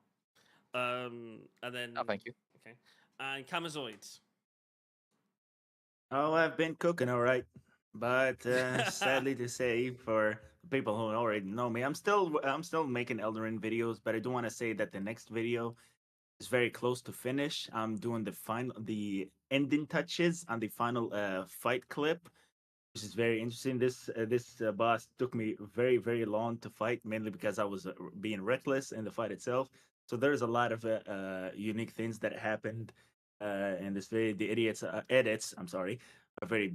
And then thank you. Okay, and Camazoids. Oh, I've been cooking all right. But sadly to say, for people who already know me, I'm still making Elden Ring videos. But I do want to say that the next video It's very close to finish. I'm doing the ending touches on the final fight clip, which is very interesting. This boss took me very long to fight, mainly because I was being reckless in the fight itself. So there's a lot of unique things that happened in this video. The edits, I'm sorry, are very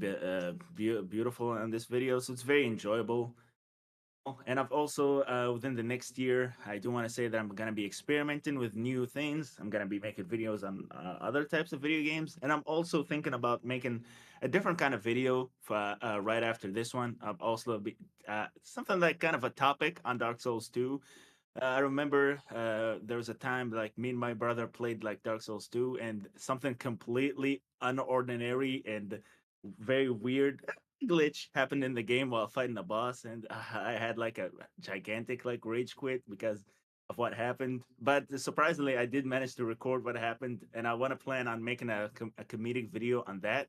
beautiful in this video. So it's very enjoyable. And I've also within the next year, I do want to say that I'm gonna be experimenting with new things. I'm gonna be making videos on other types of video games, and I'm also thinking about making a different kind of video for right after this one. I've also be something like kind of a topic on Dark Souls 2. I remember there was a time like me and my brother played like Dark Souls 2, and something completely unordinary and very weird glitch happened in the game while fighting a boss, and I had like a gigantic like rage quit because of what happened. But surprisingly, I did manage to record what happened, and I want to plan on making a comedic video on that.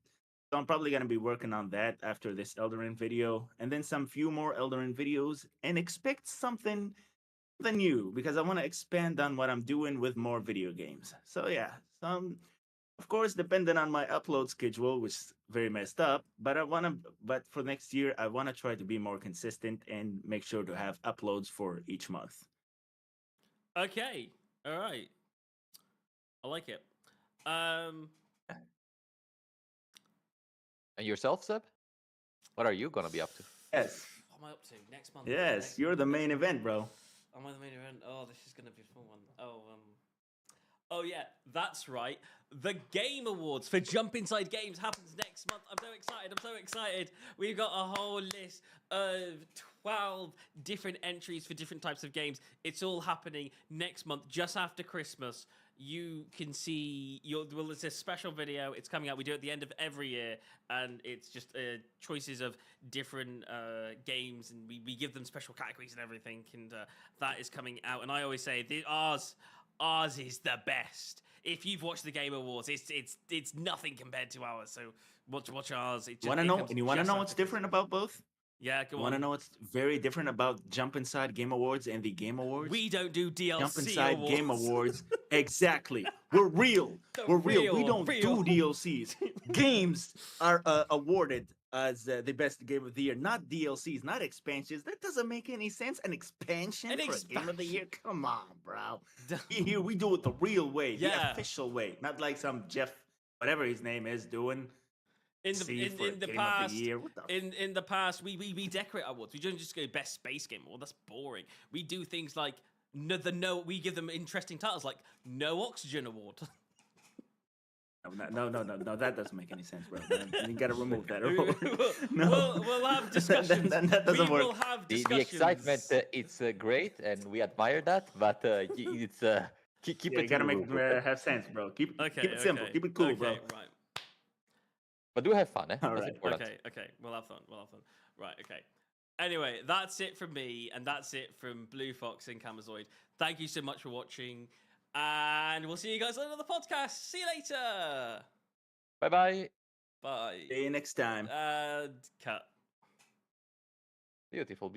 So I'm probably gonna be working on that after this Elden video, and then some few more Elden videos, and expect something new because I want to expand on what I'm doing with more video games. So yeah, some of course depending on my upload schedule, which is very messed up, but but for next year I want to try to be more consistent and make sure to have uploads for each month. Okay. All right. I like it. And yourself, Seb? What are you gonna be up to? Yes. What am I up to next month? Yes, you're the main event, bro. Am I the main event? Oh, this is gonna be a fun one. Oh yeah, that's right. The Game Awards for Jump Inside Games happens next month. I'm so excited. We've got a whole list of 12 different entries for different types of games. It's all happening next month, just after Christmas. You can see it's a special video. It's coming out. We do it at the end of every year, and it's just choices of different games, and we give them special categories and everything. And that is coming out. And I always say ours is the best. If you've watched the Game Awards, it's nothing compared to ours. So watch ours. You want to know what's different about both? Yeah, go on. Want to know what's very different about Jump Inside Game Awards and the Game Awards? We don't do DLC Jump Inside awards. Game Awards. Exactly. We're real. We're real. We don't do DLCs. Games are awarded as the best game of the year, not DLCs, not expansions. That doesn't make any sense. An expansion for a game of the year? Come on, bro. Here we do it the real way, the official way, not like some Jeff, whatever his name is, doing. In the past, we decorate awards. We don't just go best space game award. That's boring. We do things like we give them interesting titles like No Oxygen Award. No, that doesn't make any sense, bro. You gotta remove that. We'll have discussions. That doesn't work. Will have discussions. The excitement, it's great, and we admire that, but it's keep it. You gotta make it have sense, bro. Keep it simple. Keep it cool, bro. Right. But do have fun, eh? All That's right. important. Okay. We'll have fun. Right. Okay. Anyway, that's it from me, and that's it from Blue Fox and Camazoid. Thank you so much for watching, and we'll see you guys on another podcast. See you later. Bye. Bye. See you next time. Cut. Beautiful.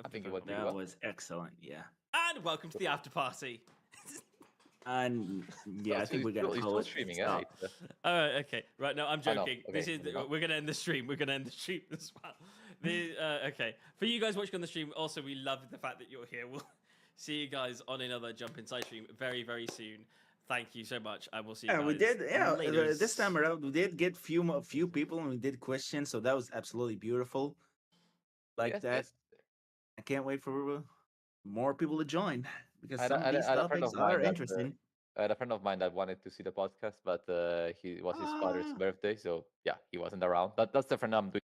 I think that was excellent. Yeah. And welcome to the after party. And yeah, I think we're gonna call it streaming. stop. All right, okay, right. No, I'm joking. Okay, We're gonna end the stream. We're gonna end the stream as well. Okay, for you guys watching on the stream, also we love the fact that you're here. We'll see you guys on another Jump Inside stream very soon. Thank you so much, and we'll see you guys. We did. Yeah, later. This time around we did get few people, and we did questions, so that was absolutely beautiful. That. Yes. I can't wait for more people to join because some of these topics are interesting. I had a friend of mine that wanted to see the podcast, but it was his father's birthday, so yeah, he wasn't around. That's the friend I'm doing